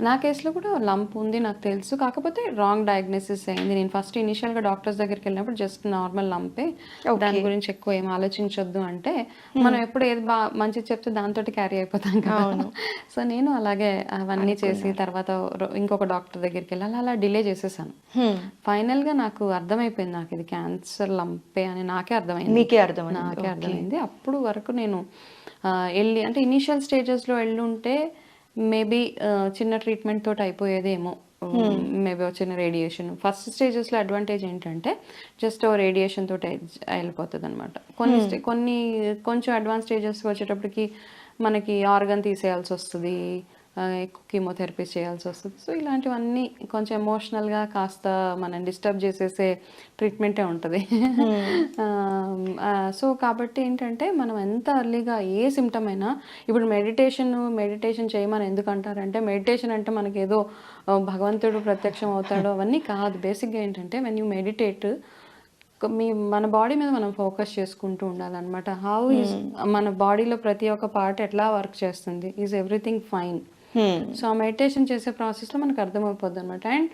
B: నా కేసులో కూడా లంప్ ఉంది నాకు తెలుసు, కాకపోతే రాంగ్ డయాగ్నోసిస్ అయింది. నేను ఫస్ట్ ఇనిషియల్గా డాక్టర్స్ దగ్గరికి వెళ్ళినప్పుడు జస్ట్ నార్మల్ లంపే, దాని గురించి ఎక్కువ ఏం ఆలోచించొద్దు అంటే, మనం ఎప్పుడు ఏది మంచిది చెప్తే దాంతో క్యారీ అయిపోతాం కదా. సో నేను అలాగే అవన్నీ చేసి తర్వాత ఇంకొక డాక్టర్ దగ్గరికి వెళ్ళాలి, అలా డిలే చేసేసాను. ఫైనల్గా నాకు అర్థమైపోయింది, నాకు ఇది క్యాన్సర్ లంపే అని నాకే అర్థమైంది.
A: నాకే అర్థమైంది.
B: అప్పుడు వరకు నేను వెళ్ళి అంటే ఇనీషియల్ స్టేజెస్లో వెళ్ళుంటే మేబీ చిన్న ట్రీట్మెంట్ తోటి అయిపోయేదేమో, మేబీ చిన్న రేడియేషన్. ఫస్ట్ స్టేజెస్లో అడ్వాంటేజ్ ఏంటంటే జస్ట్ రేడియేషన్ తోటి వెళ్ళిపోతుంది అనమాట. కొన్ని కొంచెం అడ్వాన్స్ స్టేజెస్కి వచ్చేటప్పటికి మనకి ఆర్గన్ తీసేయాల్సి వస్తుంది, ఎక్కువ కీమోథెరపీ చేయాల్సి వస్తుంది. సో ఇలాంటివన్నీ కొంచెం ఎమోషనల్గా కాస్త మనం డిస్టర్బ్ చేసేసే ట్రీట్మెంటే ఉంటుంది. సో కాబట్టి ఏంటంటే మనం ఎంత అర్లీగా ఏ సిమ్టమ్ అయినా, ఇప్పుడు మెడిటేషన్ చేయమని ఎందుకు అంటారంటే, మెడిటేషన్ అంటే మనకి ఏదో భగవంతుడు ప్రత్యక్షం అవుతాడు అవన్నీ కాదు. బేసిక్గా ఏంటంటే వెన్ యూ మెడిటేట్ మన బాడీ మీద మనం ఫోకస్ చేసుకుంటూ ఉండాలన్నమాట. హౌ ఈజ్ మన బాడీలో ప్రతి ఒక్క పార్ట్ ఎట్లా వర్క్ చేస్తుంది, ఈజ్ ఎవ్రీథింగ్ ఫైన్. సో ఆ మెడిటేషన్ చేసే ప్రాసెస్లో మనకు అర్థమైపోద్ది అనమాట. అండ్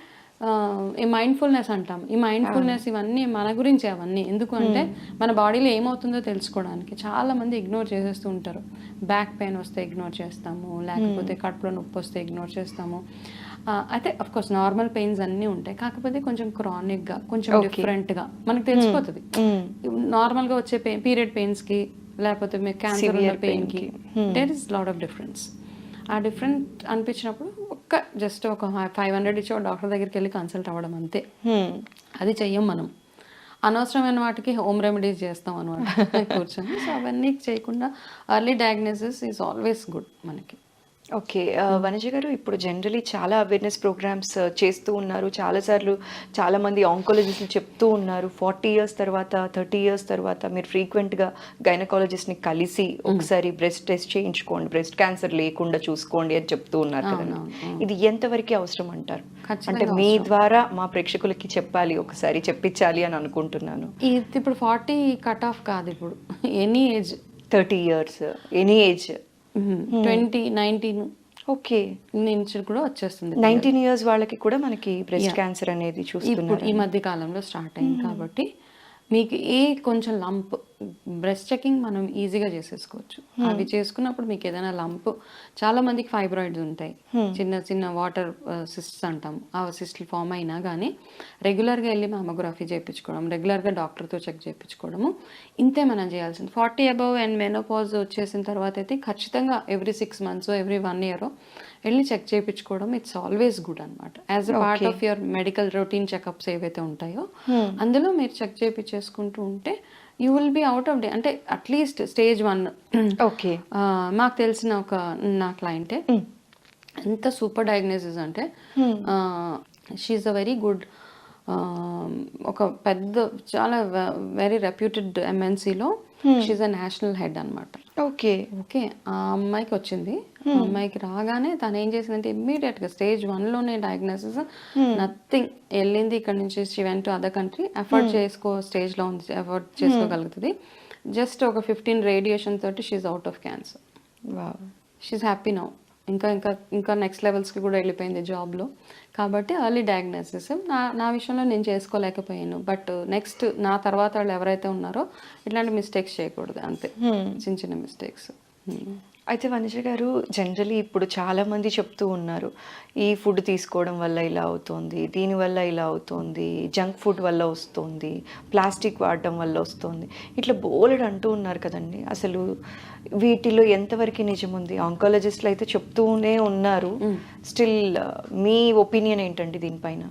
B: ఈ మైండ్ఫుల్నెస్ అంటాం, ఈ మైండ్ఫుల్నెస్ ఇవన్నీ మన గురించి, అవన్నీ ఎందుకు అంటే మన బాడీలో ఏమవుతుందో తెలుసుకోవడానికి. చాలా మంది ఇగ్నోర్ చేసేస్తూ ఉంటారు. బ్యాక్ పెయిన్ వస్తే ఇగ్నోర్ చేస్తాము, లేకపోతే కడుపులో నొప్పి వస్తే ఇగ్నోర్ చేస్తాము. అయితే అఫ్ కోర్స్ నార్మల్ పెయిన్స్ అన్నీ ఉంటాయి, కాకపోతే కొంచెం క్రానిక్గా కొంచెం డిఫరెంట్గా మనకు తెలిసిపోతుంది. నార్మల్గా వచ్చే పీరియడ్ పెయిన్స్కి లేకపోతే మీకు క్యాన్సర్ ఉన్న పెయిన్కి there is lot of difference. ఆ డిఫరెంట్ అనిపించినప్పుడు జస్ట్ ఒక 500 ఇచ్చి ఒక డాక్టర్ దగ్గరికి వెళ్ళి కన్సల్ట్ అవ్వడం అంతే. అది చెయ్యం మనం, అనవసరమైన వాటికి హోమ్ రెమెడీస్ చేస్తాం అనమాట కూర్చొని. సో అవన్నీ చేయకుండా early diagnosis is always good మనకి.
A: ఓకే, వనజ గారు, ఇప్పుడు జనరలీ చాలా అవేర్నెస్ ప్రోగ్రామ్స్ చేస్తూ ఉన్నారు. చాలాసార్లు చాలామంది ఆంకాలజిస్ట్లు చెప్తూ ఉన్నారు 40 years తర్వాత 30 years తర్వాత మీరు ఫ్రీక్వెంట్గా గైనకాలజిస్ట్ని కలిసి ఒకసారి బ్రెస్ట్ టెస్ట్ చేయించుకోండి, బ్రెస్ట్ క్యాన్సర్ లేకుండా చూసుకోండి అని చెప్తూ ఉన్నారు కదా. ఇది ఎంతవరకు అవసరం అంటారు? అంటే మీ ద్వారా మా ప్రేక్షకులకి చెప్పాలి, ఒకసారి చెప్పించాలి అని అనుకుంటున్నాను.
B: ఇది ఇప్పుడు 40 కట్ ఆఫ్ కాదు, ఇప్పుడు any age
A: 30 years, any age
B: 20, 19
A: okay
B: నుంచి కూడా వచ్చేస్తుంది.
A: 19 years వాళ్ళకి కూడా మనకి బ్రెస్ట్ క్యాన్సర్ అనేది చూస్తున్నారు.
B: ఈ మధ్య కాలంలో స్టార్ట్ అయింది కాబట్టి మీకు కొంచెం లంప్, బ్రెస్ట్ చెకింగ్ మనం ఈజీగా చేసేసుకోవచ్చు. అవి చేసుకున్నప్పుడు మీకు ఏదైనా లంప్, చాలా మందికి ఫైబ్రాయిడ్స్ ఉంటాయి, చిన్న చిన్న వాటర్ సిస్ట్స్ అంటాం, ఆ సిస్ట్లు ఫామ్ అయినా కానీ రెగ్యులర్గా వెళ్ళి మామోగ్రఫీ చేయించుకోవడం, రెగ్యులర్గా డాక్టర్తో చెక్ చేయించుకోవడము ఇంతే మనం చేయాల్సింది. 40 అబవ్ అండ్ మెనోపాజ్ వచ్చేసిన తర్వాత అయితే ఖచ్చితంగా ఎవ్రీ 6 months ఎవ్రీ 1 year వెళ్ళి చెక్ చేయించుకోవడం ఇట్స్ ఆల్వేస్ గుడ్ అనమాట. As a part of your medical routine checkups ఏవైతే ఉంటాయో అందులో మీరు చెక్ చేయించేసుకుంటూ ఉంటే you will be out of day, అంటే అట్లీస్ట్ స్టేజ్ 1.
A: ఓకే.
B: మాకు తెలిసిన నా క్లయింటే ఎంత సూపర్ డయాగ్నోసిస్ అంటే షీఈ్ అ వెరీ గుడ్, ఒక పెద్ద చాలా వెరీ రెప్యూటెడ్ ఎంఎన్సీలో షీఈ్ అ నేషనల్ హెడ్ అనమాట.
A: ఓకే.
B: ఓకే, ఆ అమ్మాయికి వచ్చింది. ఆ అమ్మాయికి రాగానే తను ఏం చేసిందంటే ఇమ్మీడియట్గా స్టేజ్ 1లోనే డయాగ్నోసిస్, నథింగ్, వెళ్ళింది ఇక్కడ నుంచి, she went to other country, effort స్టేజ్లో ఉంది, ఎఫర్ట్ చేసుకోగలుగుతుంది. జస్ట్ ఒక 15 రేడియేషన్ తోటి she's out of cancer. She's happy now. ఇంకా నెక్స్ట్ లెవెల్స్కి కూడా వెళ్ళిపోయింది జాబ్లో. కాబట్టి ఎర్లీ డయాగ్నోసిస్ నా విషయంలో నేను చేసుకోలేకపోయాను. బట్ నెక్స్ట్ నా తర్వాత వాళ్ళు ఎవరైతే ఉన్నారో ఇట్లాంటి మిస్టేక్స్ చేయకూడదు, అంతే, చిన్న చిన్న మిస్టేక్స్.
A: అయితే వనిజ గారు, జనరలీ ఇప్పుడు చాలామంది చెప్తూ ఉన్నారు, ఈ ఫుడ్ తీసుకోవడం వల్ల ఇలా అవుతుంది, దీనివల్ల ఇలా అవుతుంది, జంక్ ఫుడ్ వల్ల వస్తుంది, ప్లాస్టిక్ వాడడం వల్ల వస్తుంది, ఇట్లా బోలెడు అంటూ ఉన్నారు కదండి. అసలు వీటిలో ఎంతవరకు నిజం ఉంది? ఆంకాలజిస్టులు అయితే చెప్తూనే ఉన్నారు. స్టిల్ మీ ఒపీనియన్ ఏంటండి దీనిపైన?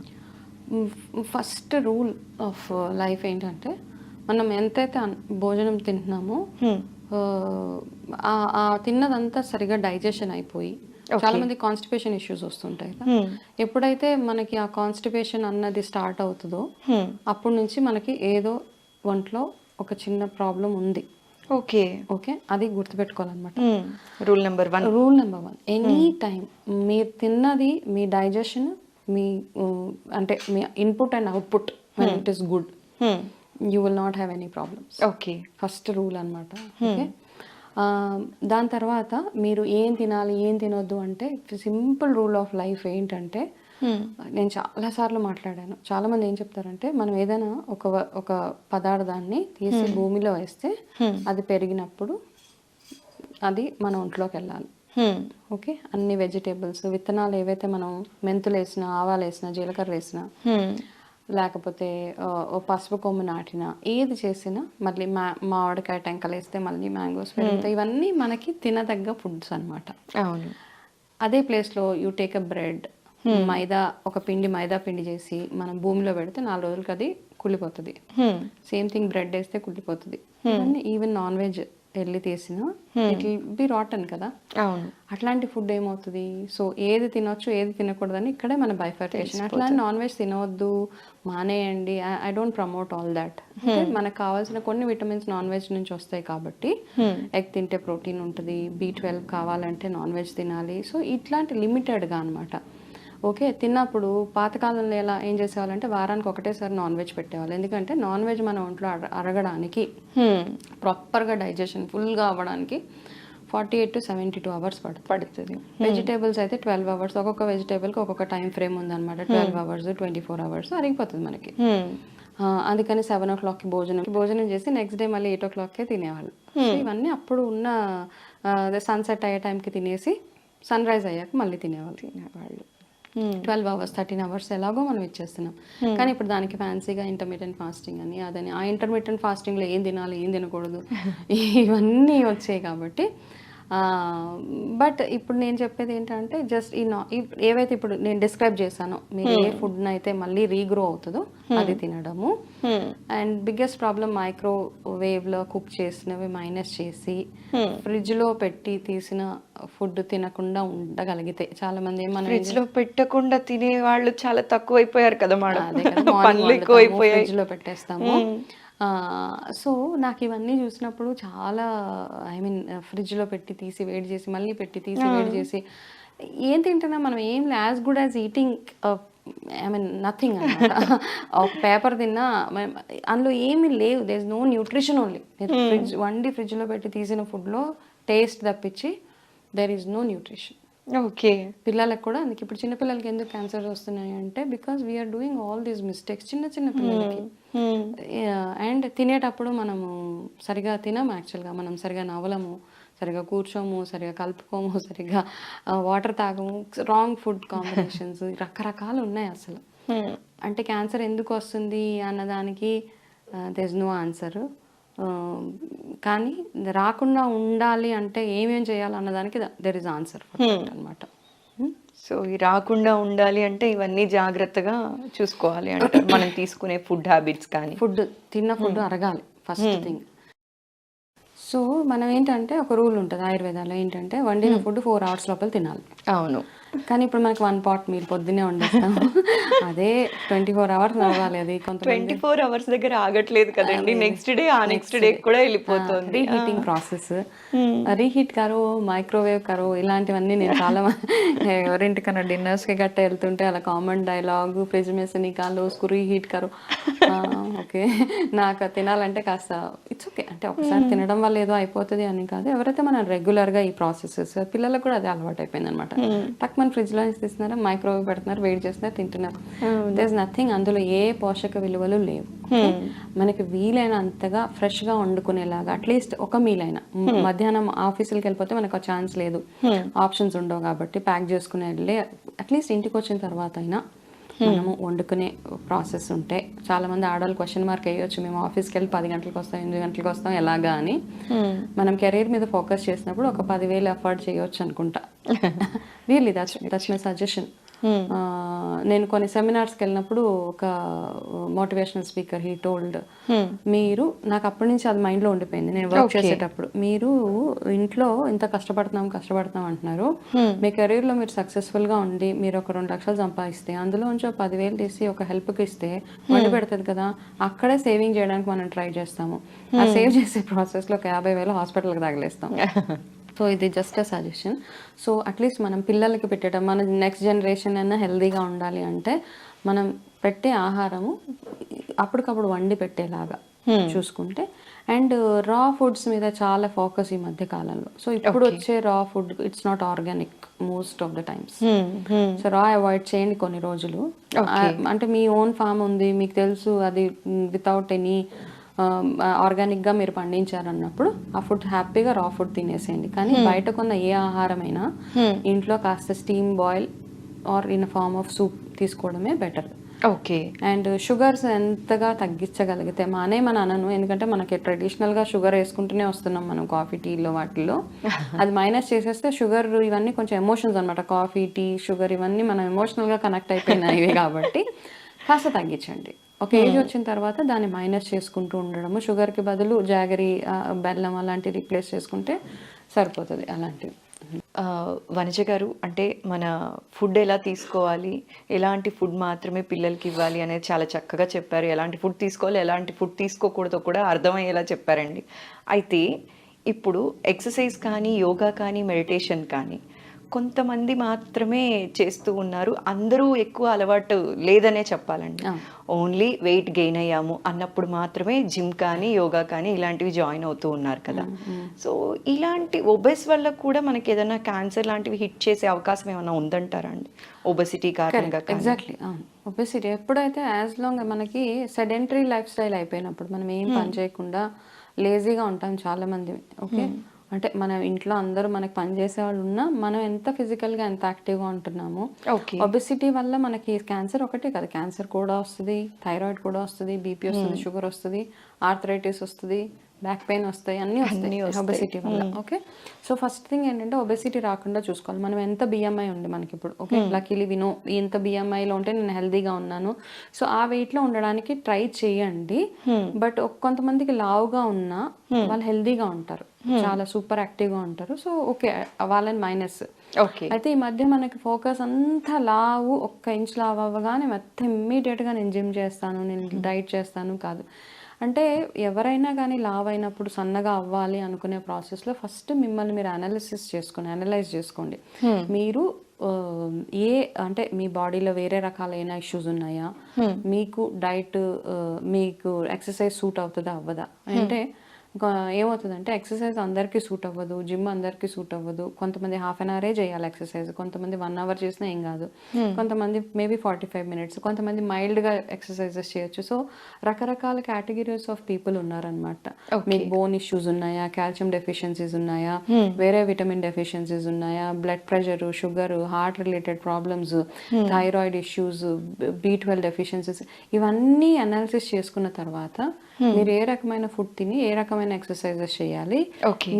B: ఫస్ట్ రూల్ ఆఫ్ లైఫ్ ఏంటంటే మనం ఎంతైతే భోజనం తింటున్నామో ఆ తిన్నదంతా సరిగా డైజెషన్ అయిపోయి, చాలా మంది కాన్స్టిపేషన్ ఇష్యూస్ వస్తుంటాయి. ఎప్పుడైతే మనకి ఆ కాన్స్టిపేషన్ అన్నది స్టార్ట్ అవుతుందో అప్పటి నుంచి మనకి ఏదో ఒంట్లో ఒక చిన్న ప్రాబ్లం ఉంది.
A: ఓకే.
B: ఓకే, అది గుర్తుపెట్టుకోవాలన్నమాట.
A: రూల్ నెంబర్ 1
B: ఎనీ టైం మీరు తిన్నది మీ డైజెషన్, మీ అంటే మీ input and output when it is good, you will not have any problems.
A: Okay.
B: First rule అనమాట. ఓకే, దాని తర్వాత మీరు ఏం తినాలి ఏం తినొద్దు అంటే సింపుల్ రూల్ ఆఫ్ లైఫ్ ఏంటంటే, నేను చాలాసార్లు మాట్లాడాను, చాలామంది ఏం చెప్తారంటే మనం ఏదైనా ఒక పదార్థాన్ని తీసి భూమిలో వేస్తే అది పెరిగినప్పుడు అది మన ఒంట్లోకి వెళ్ళాలి. ఓకే, అన్ని వెజిటేబుల్స్, విత్తనాలు ఏవైతే మనం మెంతులు వేసినా, ఆవాలు వేసినా, జీలకర్ర వేసినా, లేకపోతే పసుపు కొమ్ము నాటినా, ఏది చేసినా, మళ్ళీ మామిడికాయ టెంకలు వేస్తే మళ్ళీ మ్యాంగోస్ పెరుగుతాయి. ఇవన్నీ మనకి తినదగ్గ ఫుడ్స్ అనమాట.
A: అవును.
B: అదే ప్లేస్లో యూ టేక్ అ బ్రెడ్, ఒక మైదా పిండి చేసి మనం భూమిలో పెడితే 4 రోజులకి అది కుళ్ళిపోతుంది. సేమ్ థింగ్ బ్రెడ్ వేస్తే కుళ్ళిపోతుంది. ఈవెన్ నాన్ వెజ్ వెళ్ళి తీసినా ఇట్ విల్ బి రాటన్ కదా.
A: అవును.
B: అట్లాంటి ఫుడ్ ఏమవుతుంది, సో ఏది తినొచ్చు ఏది తినకూడదని ఇక్కడే మన బైఫర్కేషన్. అట్లా నాన్ వెజ్ తినవద్దు, మానేయండి, I don't promote all that. మనకు కావాల్సిన కొన్ని విటమిన్స్ నాన్ వెజ్ నుంచి వస్తాయి కాబట్టి, ఎగ్ తింటే ప్రోటీన్ ఉంటుంది, B12 కావాలంటే నాన్ వెజ్ తినాలి. సో ఇట్లాంటి లిమిటెడ్గా అనమాట. ఓకే, తిన్నప్పుడు పాతకాలంలో ఏం చేసేవాళ్ళంటే వారానికి ఒకటేసారి నాన్ వెజ్ పెట్టేవాళ్ళు. ఎందుకంటే నాన్ వెజ్ మన ఒంట్లో అరగడానికి, ప్రాపర్గా డైజెషన్ ఫుల్గా అవ్వడానికి 48 to 72 hours పడుతుంది. వెజిటేబుల్స్ అయితే 12 hours, ఒక్కొక్క వెజిటేబుల్కి ఒక్కొక్క టైం ఫ్రేమ్ ఉందన్నమాట. 12 hours, 24 hours అరిగిపోతుంది మనకి. అందుకని 7 o'clockకి భోజనం చేసి నెక్స్ట్ డే మళ్ళీ 8 o'clockకే తినేవాళ్ళు. ఇవన్నీ అప్పుడు ఉన్న సన్సెట్ అయ్యే టైంకి తినేసి సన్ రైజ్ అయ్యాక మళ్ళీ తినేవాళ్ళు. 12 hours, 13 hours ఎలాగో మనం ఇచ్చేస్తున్నాం. కానీ ఇప్పుడు దానికి ఫ్యాన్సీగా ఇంటర్మీడియట్ ఫాస్టింగ్ అని అదని, ఆ ఇంటర్మీడియట్ ఫాస్టింగ్లో ఏం తినాలి ఏం తినకూడదు ఇవన్నీ వచ్చాయి కాబట్టి. బట్ ఇప్పుడు నేను చెప్పేది ఏంటంటే జస్ట్ ఏవైతే ఇప్పుడు నేను డిస్క్రైబ్ చేశానో, మీరు ఏ ఫుడ్ అయితే మళ్ళీ రీగ్రో అవుతుందో అది తినడము. అండ్ బిగ్గెస్ట్ ప్రాబ్లం మైక్రోవేవ్లో కుక్ చేసినవి మైనస్ చేసి ఫ్రిడ్జ్లో పెట్టి తీసిన ఫుడ్ తినకుండా ఉండగలిగితే, చాలా మంది
A: ఫ్రిడ్జ్ లో పెట్టకుండా తినే వాళ్ళు చాలా తక్కువైపోయారు కదా మేడం.
B: ఫ్రిడ్జ్ లో పెట్టేస్తాము. సో నాకు ఇవన్నీ చూసినప్పుడు చాలా, ఫ్రిడ్జ్లో పెట్టి తీసి వేడి చేసి మళ్ళీ పెట్టి తీసి వేడి చేసి ఏం తింటున్నా మనం, ఏం as good as eating nothing అనమాట. ఒక పేపర్ తిన్నా అందులో ఏమీ లేవు, there is no nutrition only. ఫ్రిడ్జ్లో పెట్టి తీసిన ఫుడ్లో టేస్ట్ తప్పించి there is no nutrition.
A: Okay.
B: పిల్లలకు కూడా అందుకే ఇప్పుడు చిన్న పిల్లలకి ఎందుకు క్యాన్సర్ వస్తున్నాయి అంటే because we're doing all these mistakes చిన్న చిన్న పిల్లలకి. అండ్ తినేటప్పుడు మనము సరిగా తినము, యాక్చువల్గా మనం సరిగా నవ్వలము, సరిగా కూర్చోము, సరిగా కలుపుకోము, సరిగా వాటర్ తాగము, రాంగ్ ఫుడ్ కాంబినేషన్స్ రకరకాలు ఉన్నాయి అసలు. అంటే క్యాన్సర్ ఎందుకు వస్తుంది అన్నదానికి దేర్ ఇస్ నో ఆన్సర్. కానీ రాకుండా ఉండాలి అంటే ఏమేం చేయాలి అన్నదానికి దెర్ ఇస్ ఆన్సర్ అనమాట.
A: సో ఈ రాకుండా ఉండాలి అంటే ఇవన్నీ జాగ్రత్తగా చూసుకోవాలి అంటారు. మనం తీసుకునే ఫుడ్ హ్యాబిట్స్ కానీ.
B: ఫుడ్ తిన్న ఫుడ్ అరగాలి ఫస్ట్ థింగ్. సో మనం ఏంటంటే ఒక రూల్ ఉంటుంది ఆయుర్వేదాలో, ఏంటంటే వండిన ఫుడ్ 4 hours లోపల తినాలి.
A: అవును.
B: కానీ ఇప్పుడు మనకి 1 pot మీల్ పొద్దున్నే వండిస్తాం, అదే 24 hours నడవాలి. అది కొంతమంది
A: 24 hours దగ్గర ఆగట్లేదు కదండి, నెక్స్ట్ డే కూడా వెళ్ళిపోతుంది.
B: రీహీటింగ్ ప్రాసెస్, రీహీట్ కరో, మైక్రోవేవ్ కరో, ఇలాంటివన్నీ నేను చాలా ఎవరింటికన్నా డిన్నర్స్కి గట్ట వెళ్తుంటే అలా కామన్ డైలాగ్, ఫ్రిడ్జ్ में से निकालो उसको రీహీట్ కరో. ఓకే, నాకు తినాలంటే కాస్త ఇట్స్ ఓకే, అంటే ఒకసారి తినడం వల్ల ఏదో అయిపోతుంది అని కాదు. ఎవరైతే మనం రెగ్యులర్గా ఈ ప్రాసెసెస్, పిల్లలకు కూడా అదే అలవాటు అయిపోయింది అనమాట. మన ఫ్రిడ్జ్ లో తీస్తున్నారు, మైక్రోవేవ్ పెడుతున్నారు, వేడి చేస్తున్నారు, తింటున్నారు. దేర్ ఇస్ నథింగ్, అందులో ఏ పోషక విలువలు లేవు. మనకి వీలైనంతగా ఫ్రెష్ గా వండుకునేలాగా అట్లీస్ట్ ఒక మీల్ అయినా, మధ్యాహ్నం ఆఫీసులకి వెళ్ళిపోతే మనకు ఛాన్స్ లేదు, ఆప్షన్స్ ఉండవు కాబట్టి ప్యాక్ చేసుకుని వెళ్ళి అట్లీస్ట్ ఇంటికి వచ్చిన తర్వాత అయినా మనము వండుకునే ప్రాసెస్ ఉంటే. చాలా మంది ఆడవాళ్ళు క్వశ్చన్ మార్క్ వేయొచ్చు, మేము ఆఫీస్కి వెళ్ళి 10 గంటలకు వస్తాం, 8 గంటలకు వస్తాం ఎలాగా అని. మనం కెరీర్ మీద ఫోకస్ చేసినప్పుడు ఒక 10,000 అఫోర్డ్ చేయొచ్చు అనుకుంటా. Really that's my suggestion. నేను కొన్ని సెమినార్స్కి వెళ్ళినప్పుడు ఒక మోటివేషనల్ స్పీకర్ హీ టోల్డ్, మీరు, నాకు అప్పటి నుంచి అది మైండ్లో ఉండిపోయింది నేను వర్క్ చేసేటప్పుడు, మీరు ఇంట్లో ఇంత కష్టపడుతున్నాం అంటున్నారు, మీ కెరీర్లో మీరు సక్సెస్ఫుల్గా ఉండి మీరు ఒక 2 లక్షలు సంపాదిస్తే అందులో నుంచి 10,000 తీసి ఒక హెల్ప్కి ఇస్తే వండి పెడుతుంది కదా, అక్కడే సేవింగ్ చేయడానికి మనం ట్రై చేస్తాము. ఆ సేవ్ చేసే ప్రాసెస్లో 50,000 హాస్పిటల్కి తగిలేస్తాం. సో ఇది just a suggestion. So at least మనం పిల్లలకి పెట్టడం, మన నెక్స్ట్ జనరేషన్ అయినా హెల్దీగా ఉండాలి అంటే మనం పెట్టే ఆహారము అప్పటికప్పుడు వండి పెట్టేలాగా చూసుకుంటే. అండ్ రా ఫుడ్స్ మీద చాలా ఫోకస్ ఈ మధ్య కాలంలో. సో ఇప్పుడు వచ్చే రా food it's not organic most of the times. So రా అవాయిడ్ చేయండి కొన్ని రోజులు. అంటే మీ ఓన్ ఫామ్ ఉంది, మీకు తెలుసు అది వితౌట్ ఎనీ ఆర్గానిక్గా మీరు పండించారన్నప్పుడు ఆ ఫుడ్ హ్యాపీగా రా ఫుడ్ తినేసేయండి. కానీ బయట కొన్న ఏ ఆహారమైనా ఇంట్లో కాస్త steam boil or in form of soup తీసుకోవడమే బెటర్.
A: ఓకే.
B: అండ్ షుగర్స్ ఎంతగా తగ్గించగలిగితే మన అనను, ఎందుకంటే మనకి ట్రెడిషనల్గా షుగర్ వేసుకుంటూనే వస్తున్నాం మనం కాఫీ టీలో వాటిల్లో. అది మైనస్ చేసేస్తే షుగర్ ఇవన్నీ కొంచెం ఎమోషన్స్ అనమాట. కాఫీ, టీ, షుగర్ ఇవన్నీ మనం ఎమోషనల్గా కనెక్ట్ అయిపోయినాయి కాబట్టి కాస్త తగ్గించండి. ఒక ఏజ్ వచ్చిన తర్వాత దాన్ని మైనస్ చేసుకుంటూ ఉండడము, షుగర్కి బదులు జాగరీ, బెల్లం అలాంటివి రీప్లేస్ చేసుకుంటే సరిపోతుంది. అలాంటివి.
A: వనజ గారు, అంటే మన ఫుడ్ ఎలా తీసుకోవాలి, ఎలాంటి ఫుడ్ మాత్రమే పిల్లలకి ఇవ్వాలి అనేది చాలా చక్కగా చెప్పారు. ఎలాంటి ఫుడ్ తీసుకోవాలి, ఎలాంటి ఫుడ్ తీసుకోకూడదో కూడా అర్థమయ్యేలా చెప్పారండి. అయితే ఇప్పుడు ఎక్సర్సైజ్ కానీ, యోగా కానీ, మెడిటేషన్ కానీ కొంతమంది మాత్రమే చేస్తూ ఉన్నారు, అందరూ ఎక్కువ అలవాటు లేదనే చెప్పాలండి. ఓన్లీ వెయిట్ గెయిన్ అయ్యాము అన్నప్పుడు మాత్రమే జిమ్ కానీ, యోగా కానీ ఇలాంటివి జాయిన్ అవుతూ ఉన్నారు కదా. సో ఇలాంటి ఒబెస్ వల్ల కూడా మనకి ఏదైనా క్యాన్సర్ లాంటివి హిట్ చేసే అవకాశం ఏమైనా ఉందంటారా అండి, ఒబెసిటీ కారణంగా?
B: ఎగ్జాక్ట్లీ, ఒబెసిటీ ఎప్పుడైతే యాజ్ లాంగ్ మనకి సెడెంటరీ లైఫ్ స్టైల్ అయిపోయినప్పుడు, మనం ఏం పని చేయకుండా లేజీగా ఉంటాం చాలా మంది. ఓకే, అంటే మన ఇంట్లో అందరూ మనకి పని చేసే వాళ్ళు ఉన్నా మనం ఎంత ఫిజికల్గా ఎంత యాక్టివ్గా ఉంటున్నాము. ఒబెసిటీ వల్ల మనకి క్యాన్సర్ ఒకటే కదా, క్యాన్సర్ కూడా వస్తుంది, థైరాయిడ్ కూడా వస్తుంది, బీపీ వస్తుంది, షుగర్ వస్తుంది, ఆర్థరైటిస్ వస్తుంది, బ్యాక్ పెయిన్ వస్తాయి, అన్నీ వస్తాయి ఒబెసిటీ వల్ల. ఓకే, సో ఫస్ట్ థింగ్ ఏంటంటే ఒబెసిటీ రాకుండా చూసుకోవాలి. మనం ఎంత బిఎంఐ ఉంది మనకి ఇప్పుడు, ఓకే, లక్కీలీ వినో ఎంత బిఎంఐలో ఉంటే నేను హెల్దీగా ఉన్నాను, సో ఆ వెయిట్లో ఉండడానికి ట్రై చేయండి. బట్ కొంతమందికి లావుగా ఉన్నా వాళ్ళు హెల్దీగా ఉంటారు, చాలా సూపర్ యాక్టివ్గా ఉంటారు. సో ఓకే, వాళ్ళని మైనస్.
A: ఓకే,
B: అయితే ఈ మధ్య మనకి ఫోకస్ అంతా లావు, 1 ఇంచ్ లావు అవ్వగానే మొత్తం ఇమ్మీడియట్గా నేను జిమ్ చేస్తాను, నేను డైట్ చేస్తాను కాదు. అంటే ఎవరైనా కానీ లావ్ అయినప్పుడు సన్నగా అవ్వాలి అనుకునే ప్రాసెస్లో ఫస్ట్ మిమ్మల్ని మీరు అనలైజ్ చేసుకోండి. మీరు అంటే మీ బాడీలో వేరే రకాలైన ఇష్యూస్ ఉన్నాయా, మీకు డైట్, మీకు ఎక్సర్సైజ్ సూట్ అవుతుందా అవ్వదా. అంటే ఏమవుతుందంటే ఎక్సర్సైజ్ అందరికీ సూట్ అవ్వదు, జిమ్ అందరికీ సూట్ అవ్వదు. కొంతమంది హాఫ్ అన్ అవరే చేయాలి ఎక్సర్సైజ్, కొంతమంది 1 అవర్ చేసినా ఏం కాదు, కొంతమంది మేబీ 45 మినిట్స్, కొంతమంది మైల్డ్గా ఎక్సర్సైజెస్ చేయొచ్చు. సో రకరకాల కేటగిరీస్ ఆఫ్ పీపుల్ ఉన్నారనమాట. మీకు బోన్ ఇష్యూస్ ఉన్నాయా, కాల్షియం డెఫిషియన్సీస్ ఉన్నాయా, వేరే విటమిన్ డెఫిషియన్సీస్ ఉన్నాయా, blood pressure, sugar, heart related problems, thyroid issues, B12 deficiencies, ఇవన్నీ అనాలిసిస్ చేసుకున్న తర్వాత మీరు ఏ రకమైన ఫుడ్ తిని ఏ రకమైన ఎక్సర్సైజెస్ చేయాలి,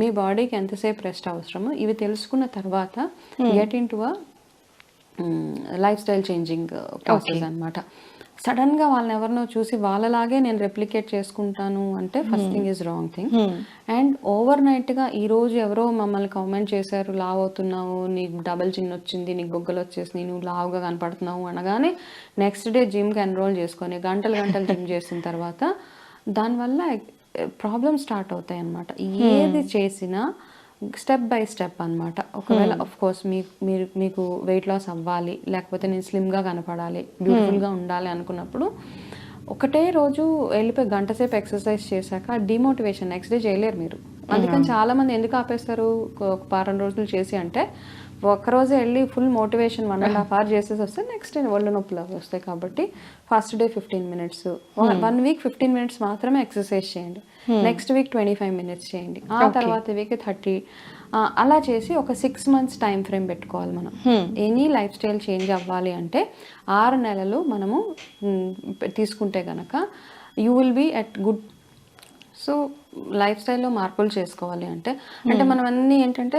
B: మీ బాడీకి ఎంతసేపు రెస్ట్ అవసరమో ఇవి తెలుసుకున్న తర్వాత get in to life style changing process అనమాట. సడన్ గా వాళ్ళని ఎవరినో చూసి వాళ్ళలాగే నేను రెప్లికేట్ చేసుకుంటాను అంటే first thing is wrong thing. And over night గా ఈ రోజు ఎవరో మమ్మల్ని కామెంట్ చేశారు, లావ్ అవుతున్నావు, నీకు డబల్ చిన్ వచ్చింది, నీకు బొగ్గలు వచ్చేసి నువ్వు లావుగా కనపడుతున్నావు అనగానే నెక్స్ట్ డే జిమ్కి ఎన్రోల్ చేసుకొని గంటలు గంటలు జిమ్ చేసిన తర్వాత దానివల్ల ప్రాబ్లమ్స్ స్టార్ట్ అవుతాయి అన్నమాట. ఏది చేసినా స్టెప్ బై స్టెప్ అనమాట. ఒకవేళ ఆఫ్ కోర్స్ మీకు వెయిట్ లాస్ అవ్వాలి, లేకపోతే నేను స్లిమ్గా కనపడాలి, బ్యూటిఫుల్గా ఉండాలి అనుకున్నప్పుడు ఒకటే రోజు వెళ్ళిపోయి గంట సేపు ఎక్సర్సైజ్ చేశాక డిమోటివేషన్ నెక్స్ట్ డే చేయలేరు మీరు. అందుకని చాలా మంది ఎందుకు ఆపేస్తారు ఒక వారం రోజులు చేసి అంటే, ఒక్కరోజే వెళ్ళి ఫుల్ మోటివేషన్ 1.5 hours చేసేసి వస్తే నెక్స్ట్ డే ఒళ్ళు నొప్పులు అవి వస్తాయి. కాబట్టి first day 15 minutes, 1 week 15 minutes మాత్రమే ఎక్సర్సైజ్ చేయండి, నెక్స్ట్ వీక్ 25 minutes చేయండి, ఆ తర్వాత వీక్ 30, అలా చేసి ఒక 6 months టైం ఫ్రేమ్ పెట్టుకోవాలి మనం. ఎనీ లైఫ్ స్టైల్ చేంజ్ అవ్వాలి అంటే 6 నెలలు మనము తీసుకుంటే కనుక you will be at good. So లైఫ్ స్టైల్లో మార్పులు చేసుకోవాలి అంటే మనం అన్నీ ఏంటంటే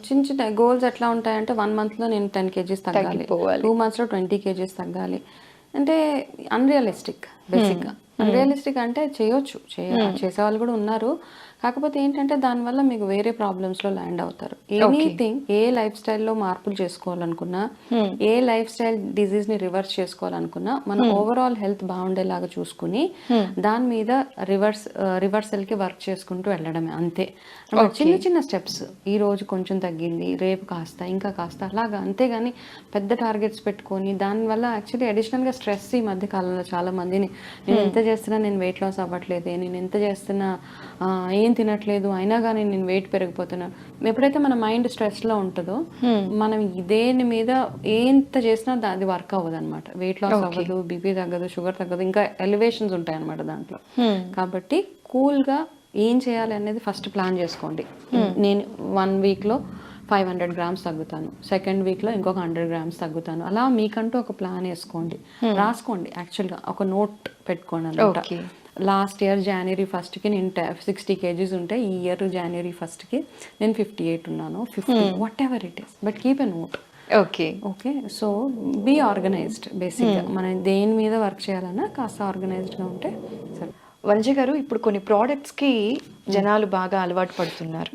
B: చిన్న చిన్న గోల్స్ ఎట్లా ఉంటాయంటే 1 monthలో నేను 10 kgs తగ్గాలి, 2 monthsలో 20 kgs తగ్గాలి అంటే అన్రియలిస్టిక్. బేసిక్గా అన్రియలిస్టిక్ అంటే చేయొచ్చు, చేసేవాళ్ళు కూడా ఉన్నారు. కాకపోతే ఏంటంటే దానివల్ల మీకు వేరే ప్రాబ్లమ్స్లో ల్యాండ్ అవుతారు. ఎనీథింగ్, ఏ లైఫ్ స్టైల్లో మార్పులు చేసుకోవాలనుకున్నా, ఏ లైఫ్ స్టైల్ డిజీజ్ని రివర్స్ చేసుకోవాలనుకున్నా మన ఓవరాల్ హెల్త్ బాగుండేలాగా చూసుకుని దాని మీద రివర్సల్కి వర్క్ చేసుకుంటూ వెళ్ళడమే అంతే. చిన్న చిన్న స్టెప్స్, ఈ రోజు కొంచెం తగ్గింది, రేపు కాస్త, ఇంకా కాస్త, అలాగా. అంతేగాని పెద్ద టార్గెట్స్ పెట్టుకొని దానివల్ల యాక్చువల్లీ అడిషనల్గా స్ట్రెస్ ఈ మధ్య కాలంలో చాలా మందిని, నేను ఎంత చేస్తున్నా నేను వెయిట్ లాస్ అవ్వట్లేదే, నేను ఎంత చేస్తున్నా ఏం తినట్లేదు అయినా కానీ నేను వెయిట్ పెరిగిపోతున్నాను. ఎప్పుడైతే మన మైండ్ స్ట్రెస్లో ఉంటుందో మనం దేని మీద ఎంత చేసినా అది వర్క్ అవ్వదు అనమాట. వెయిట్ లాస్ అవ్వదు, బీపీ తగ్గదు, షుగర్ తగ్గదు, ఇంకా ఎలివేషన్స్ ఉంటాయి అనమాట దాంట్లో. కాబట్టి కూల్గా ఏం చేయాలి అనేది ఫస్ట్ ప్లాన్ చేసుకోండి. నేను 1 weekలో 500 grams తగ్గుతాను, సెకండ్ వీక్లో ఇంకొక 100 grams తగ్గుతాను. అలా మీకంటూ ఒక ప్లాన్ వేసుకోండి, రాసుకోండి. యాక్చువల్గా ఒక నోట్ పెట్టుకోండి అనమాట. లాస్ట్ ఇయర్ January 1st నేను 60 kgs ఉంటే ఈ ఇయర్ January 1st నేను 58 ఉన్నాను, 50, whatever it is, but keep a note. Okay. So be organized. బేసిక్గా మనం దేని మీద వర్క్ చేయాలన్నా కాస్త ఆర్గనైజ్డ్గా ఉంటే సరే.
A: వంజ గారు, ఇప్పుడు కొన్ని ప్రోడక్ట్స్కి జనాలు బాగా అలవాటు పడుతున్నారు.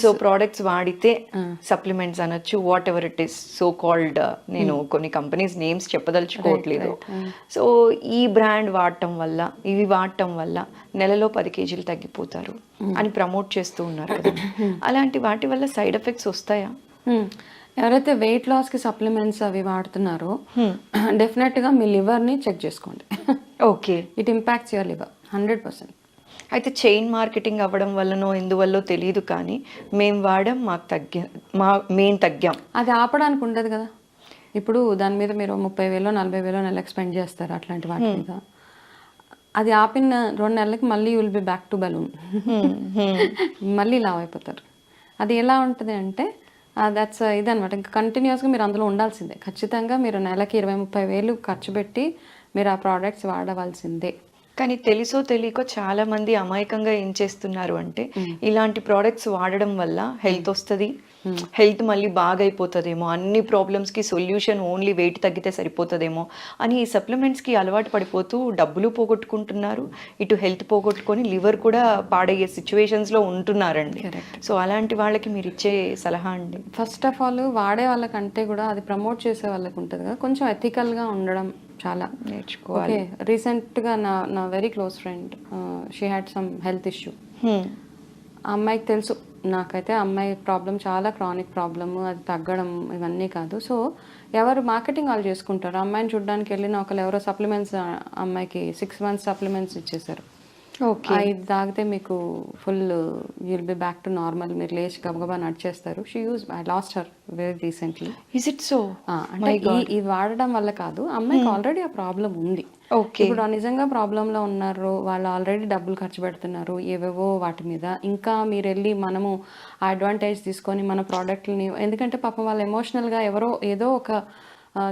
A: సో ప్రోడక్ట్స్ వాడితే సప్లిమెంట్స్ అనొచ్చు, what ever it is so called. నేను కొన్ని కంపెనీస్ నేమ్స్ చెప్పదలుచుకోవట్లేదు. సో ఈ బ్రాండ్ వాడటం వల్ల, ఇవి వాడటం వల్ల నెలలో 10 kgs తగ్గిపోతారు అని ప్రమోట్ చేస్తూ ఉన్నారు కదా. అలాంటి వాటి వల్ల సైడ్ ఎఫెక్ట్స్ వస్తాయా?
B: ఎవరైతే వెయిట్ లాస్కి సప్లిమెంట్స్ అవి వాడుతున్నారో డెఫినెట్గా మీ లివర్ని చెక్ చేసుకోండి.
A: Okay.
B: It impacts your liver 100%.
A: అయితే చైన్ మార్కెటింగ్ అవ్వడం వల్లనో ఎందువల్లో తెలియదు కానీ మేము వాడాం, మేము తగ్గాం,
B: అది ఆపడానికి ఉండదు కదా. ఇప్పుడు దాని మీద మీరు 30,000 40,000 నెలకు స్పెండ్ చేస్తారు అట్లాంటి వాటి మీద. అది ఆపిన 2 నెలలకి మళ్ళీ you will be back to balloon, మళ్ళీ లావ్ అయిపోతారు. అది ఎలా ఉంటుంది అంటే దట్స్ ఇదనమాట. ఇంకా కంటిన్యూస్గా మీరు అందులో ఉండాల్సిందే. ఖచ్చితంగా మీరు నెలకి 20-30,000 ఖర్చు పెట్టి మీరు ఆ ప్రోడక్ట్స్ వాడవలసిందే.
A: కానీ తెలుసో తెలియకో చాలా మంది అమాయకంగా ఏం చేస్తున్నారు అంటే, ఇలాంటి ప్రోడక్ట్స్ వాడడం వల్ల హెల్త్ వస్తుంది, హెల్త్ మళ్ళీ బాగా అయిపోతుందేమో, అన్ని ప్రాబ్లమ్స్కి సొల్యూషన్ ఓన్లీ వెయిట్ తగ్గితే సరిపోతుందేమో అని ఈ సప్లిమెంట్స్కి అలవాటు పడిపోతూ డబ్బులు పోగొట్టుకుంటున్నారు, ఇటు హెల్త్ పోగొట్టుకొని లివర్ కూడా పాడయ్యే సిచ్యువేషన్స్లో ఉంటున్నారండి. సో అలాంటి వాళ్ళకి మీరు ఇచ్చే సలహా అండి?
B: ఫస్ట్ ఆఫ్ ఆల్ వాడే వాళ్ళకంటే కూడా అది ప్రమోట్ చేసే వాళ్ళకి ఉంటుంది కదా, కొంచెం ఎథికల్గా ఉండడం చాలా నేర్చుకోవాలి. రీసెంట్గా నా very close friend, she had some health issue. ఆ అమ్మాయికి తెలుసు, నాకైతే అమ్మాయి ప్రాబ్లం చాలా క్రానిక్ ప్రాబ్లమ్, అది తగ్గడం ఇవన్నీ కాదు. సో ఎవరు మార్కెటింగ్ వాళ్ళు చేసుకుంటారు. అమ్మాయిని చూడడానికి వెళ్ళిన ఒకళ్ళు ఎవరో సప్లిమెంట్స్, అమ్మాయికి 6 months సప్లిమెంట్స్ ఇచ్చేసారు.
A: ఓకే.
B: ఇది తాగితే మీకు full you'll be back to normal, మీరు లేచి గబగబా నడిచేస్తారు. I lost her very recently.
A: Is it so?
B: అంటే ఇది వాడడం వల్ల కాదు, అమ్మాయికి ఆల్రెడీ ఆ ప్రాబ్లం ఉంది.
A: ఓకే.
B: ఇప్పుడు నిజంగా ప్రాబ్లంలో ఉన్నారు, వాళ్ళు ఆల్రెడీ డబ్బులు ఖర్చు పెడుతున్నారు ఏవేవో వాటి మీద. ఇంకా మీరు వెళ్ళి మనము ఆ అడ్వాంటేజ్ తీసుకొని మన ప్రోడక్ట్ని, ఎందుకంటే పాపం వాళ్ళు ఎమోషనల్గా ఎవరో ఏదో ఒక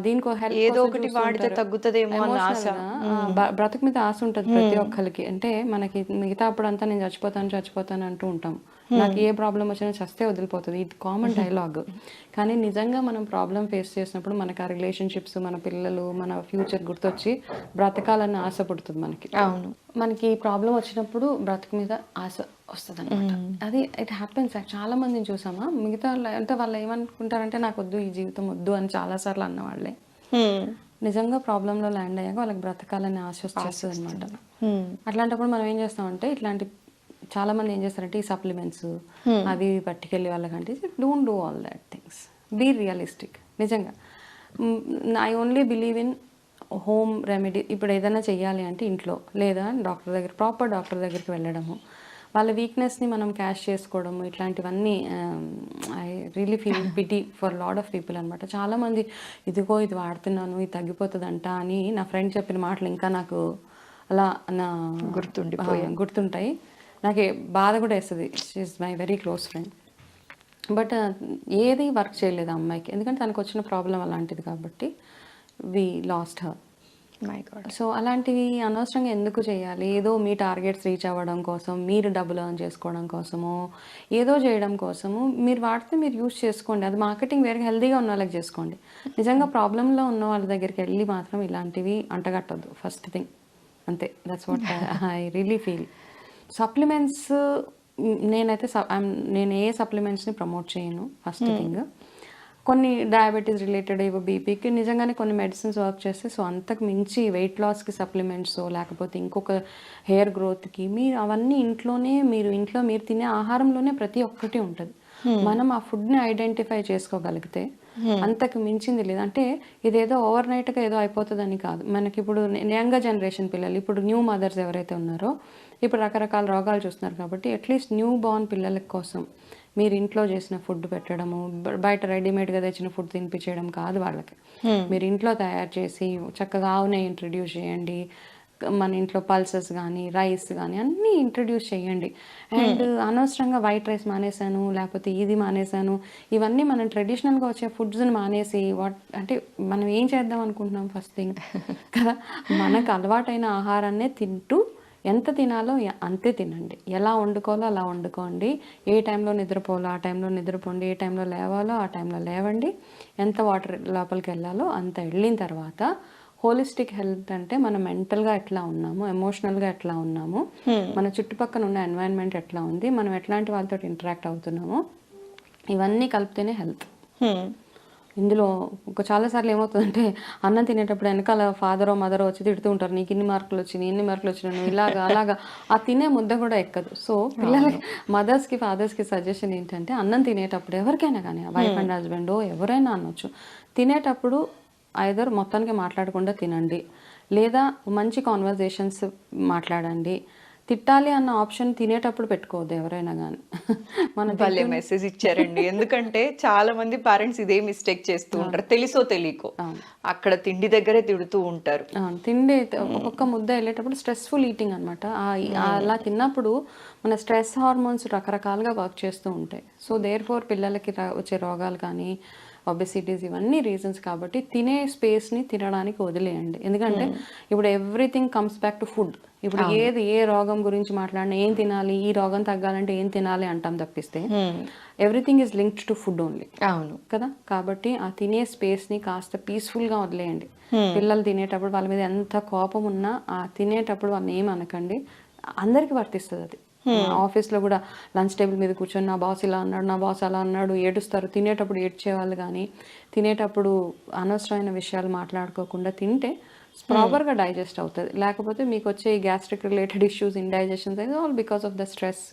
B: దీనికో హెల్ప్
A: ఏదో ఒకటి వాడితే తగ్గుతుందేమో అన్న ఆశ.
B: బ్రతుకు మీద ఆశ ఉంటుంది ప్రతి ఒక్కరికి. అంటే మనకి మిగతా అప్పుడంతా నేను చచ్చిపోతాను అంటూ ఉంటాం. నాకు ఏ ప్రాబ్లం వచ్చినా చస్తే వదిలిపోతుంది, ఇది కామన్ డైలాగ్. కానీ నిజంగా మనం ప్రాబ్లం ఫేస్ చేసినప్పుడు మనకి ఆ రిలేషన్షిప్స్, మన పిల్లలు, మన ఫ్యూచర్ గుర్తొచ్చి బ్రతకాలన్న ఆశ పుడుతుంది మనకి.
A: అవును.
B: మనకి ప్రాబ్లం వచ్చినప్పుడు బ్రతుకు మీద ఆశ వస్తుంది అనమాట. అది ఇట్ హ్యాపెన్స్. చాలా మందిని చూసామా, మిగతా అంటే వాళ్ళు ఏమనుకుంటారంటే నాకు వద్దు, ఈ జీవితం వద్దు అని చాలాసార్లు అన్నవాళ్ళే నిజంగా ప్రాబ్లంలో ల్యాండ్ అయ్యాక వాళ్ళకి బ్రతకాలని ఆశ వచ్చేస్తుంది అనమాట. అట్లాంటప్పుడు మనం ఏం చేస్తామంటే, ఇట్లాంటి చాలా మంది ఏం చేస్తారంటే ఈ సప్లిమెంట్స్ అవి పట్టుకెళ్ళి వాళ్ళకంటే don't do all that things, be realistic. నిజంగా I only believe in home remedy. ఇప్పుడు ఏదైనా చెయ్యాలి అంటే ఇంట్లో, లేదా ప్రాపర్ డాక్టర్ దగ్గరికి వెళ్ళడము, వాళ్ళ వీక్నెస్ని మనం క్యాష్ చేసుకోవడము, ఇట్లాంటివన్నీ. I really feel pity for lot of people అనమాట. చాలామంది ఇదిగో ఇది వాడుతున్నాను, ఇది తగ్గిపోతుందంట అని నా ఫ్రెండ్ చెప్పిన మాటలు ఇంకా నాకు అలా గుర్తుంటాయి. నాకు బాధ కూడా వేస్తుంది. She's my very close friend. But ఏది వర్క్ చేయలేదు ఆ అమ్మాయికి, ఎందుకంటే తనకు వచ్చిన ప్రాబ్లం అలాంటిది కాబట్టి we lost her.
A: My god.
B: So అలాంటివి అనవసరంగా ఎందుకు చేయాలి? ఏదో మీ టార్గెట్స్ రీచ్ అవ్వడం కోసం, మీరు డబ్బులు ఎర్న్ చేసుకోవడం కోసమో, ఏదో చేయడం కోసము మీరు వాడితే మీరు యూజ్ చేసుకోండి. అది మార్కెటింగ్ వేరే హెల్తీగా ఉన్న వాళ్ళకి చేసుకోండి. నిజంగా ప్రాబ్లంలో ఉన్న వాళ్ళ దగ్గరికి వెళ్ళి మాత్రం ఇలాంటివి అంటగట్టద్దు, ఫస్ట్ థింగ్. అంతే, that's what I really feel. Supplements నేనైతే నేను ఏ సప్లిమెంట్స్ని ప్రమోట్ చేయను. ఫస్ట్ థింగ్, కొన్ని డయాబెటీస్ రిలేటెడ్, ఇవి బీపీకి నిజంగానే కొన్ని మెడిసిన్స్ వర్క్ చేస్తే, సో అంతకు మించి వెయిట్ లాస్కి సప్లిమెంట్స్, లేకపోతే ఇంకొక హెయిర్ గ్రోత్కి, మీరు అవన్నీ ఇంట్లో మీరు తినే ఆహారంలోనే ప్రతి ఒక్కటి ఉంటుంది. మనం ఆ ఫుడ్ని ఐడెంటిఫై చేసుకోగలిగితే అంతకు మించింది లేదు. అంటే ఇదేదో ఓవర్ నైట్గా ఏదో అయిపోతుందని కాదు. మనకి ఇప్పుడు యంగర్ జనరేషన్ పిల్లలు, ఇప్పుడు న్యూ మదర్స్ ఎవరైతే ఉన్నారో, ఇప్పుడు రకరకాల రోగాలు చూస్తున్నారు కాబట్టి అట్లీస్ట్ న్యూ బార్న్ పిల్లల కోసం మీరు ఇంట్లో చేసిన ఫుడ్ పెట్టడము, బయట రెడీమేడ్గా తెచ్చిన ఫుడ్ తినిపించడం కాదు వాళ్ళకి. మీరు ఇంట్లో తయారు చేసి చక్కగా ఆవునే ఇంట్రడ్యూస్ చేయండి. మన ఇంట్లో పల్సెస్ కానీ, రైస్ కానీ అన్నీ ఇంట్రడ్యూస్ చేయండి. అండ్ అనవసరంగా వైట్ రైస్ మానేశాను, లేకపోతే ఇది మానేశాను, ఇవన్నీ మనం ట్రెడిషనల్గా వచ్చే ఫుడ్స్ని మానేసి అంటే మనం ఏం చేద్దాం అనుకుంటున్నాం? ఫస్ట్ థింగ్ కదా, మనకు అలవాటైన ఆహారాన్నే తింటూ ఎంత తినాలో అంతే తినండి. ఎలా వండుకోవాలో అలా వండుకోండి. ఏ టైంలో నిద్రపోవాలో ఆ టైంలో నిద్రపోండి. ఏ టైంలో లేవాలో ఆ టైంలో లేవండి. ఎంత వాటర్ లోపలికి వెళ్ళాలో అంత వెళ్ళిన తర్వాత హోలిస్టిక్ హెల్త్ అంటే మనం మెంటల్గా ఎట్లా ఉన్నాము, ఎమోషనల్గా ఎట్లా ఉన్నాము, మన చుట్టుపక్కల ఉన్న ఎన్వైరన్మెంట్ ఎట్లా ఉంది, మనం ఎట్లాంటి వాళ్ళతో ఇంటరాక్ట్ అవుతున్నామో, ఇవన్నీ కలిపితేనే హెల్త్. ఇందులో చాలాసార్లు ఏమవుతుందంటే, అన్నం తినేటప్పుడు వెనకాల ఫాదరో మదరో వచ్చి తిడుతూ ఉంటారు, నీకు ఇన్ని మార్కులు వచ్చినాయి, ఎన్ని మార్కులు వచ్చినాయి, అలాగా ఆ తినే ముద్ద కూడా ఎక్కదు. సో పిల్లలకి, మదర్స్కి ఫాదర్స్కి సజెషన్ ఏంటంటే, అన్నం తినేటప్పుడు ఎవరికైనా కానీ, వైఫ్ అండ్ హస్బెండ్ ఎవరైనా అనొచ్చు, తినేటప్పుడు ఐదర్ మొత్తానికి మాట్లాడకుండా తినండి, లేదా మంచి కాన్వర్జేషన్స్ మాట్లాడండి. తిట్టాలి అన్న ఆప్షన్ తినేటప్పుడు పెట్టుకోవద్దు ఎవరైనా కానీ.
A: మన భలే మెసేజ్ ఇచ్చారండి. ఎందుకంటే చాలా మంది పేరెంట్స్ ఇదే మిస్టేక్ చేస్తూ ఉంటారు, తెలుసో తెలియకో. అక్కడ తిండి దగ్గరే తిడుతూ ఉంటారు.
B: తిండి ఒక్కొక్క ముద్ద వెళ్ళేటప్పుడు స్ట్రెస్ఫుల్ ఈటింగ్ అనమాట. అలా తిన్నప్పుడు మన స్ట్రెస్ హార్మోన్స్ రకరకాలుగా వర్క్ చేస్తూ ఉంటాయి. సో దేర్ ఫోర్ పిల్లలకి వచ్చే రోగాలు కానీ, ఒబెసిటీస్, ఇవన్నీ రీజన్స్. కాబట్టి తినే స్పేస్ని తినడానికి వదిలేయండి. ఎందుకంటే ఇప్పుడు everything comes back to food. ఇప్పుడు ఏ రోగం గురించి మాట్లాడినా ఏం తినాలి, ఈ రోగం తగ్గాలంటే ఏం తినాలి అంటాం తప్పిస్తే everything is linked to food only.
A: అవును
B: కదా, కాబట్టి ఆ తినే స్పేస్ని కాస్త పీస్ఫుల్గా వదిలేయండి. పిల్లలు తినేటప్పుడు వాళ్ళ మీద ఎంత కోపం ఉన్నా ఆ తినేటప్పుడు వాళ్ళని ఏం అనకండి. అందరికీ వర్తిస్తుంది అది. ఆఫీస్లో కూడా లంచ్ టేబుల్ మీద కూర్చొని నా బాస్ ఇలా అన్నాడు, నా బాస్ అలా అన్నాడు, ఏడుస్తారు. తినేటప్పుడు ఏడ్చేవాళ్ళు కానీ, తినేటప్పుడు అనవసరమైన విషయాలు మాట్లాడుకోకుండా తింటే ప్రాపర్గా డైజెస్ట్ అవుతుంది. లేకపోతే మీకు వచ్చే gastric related issues, indigestions, all because of the stress.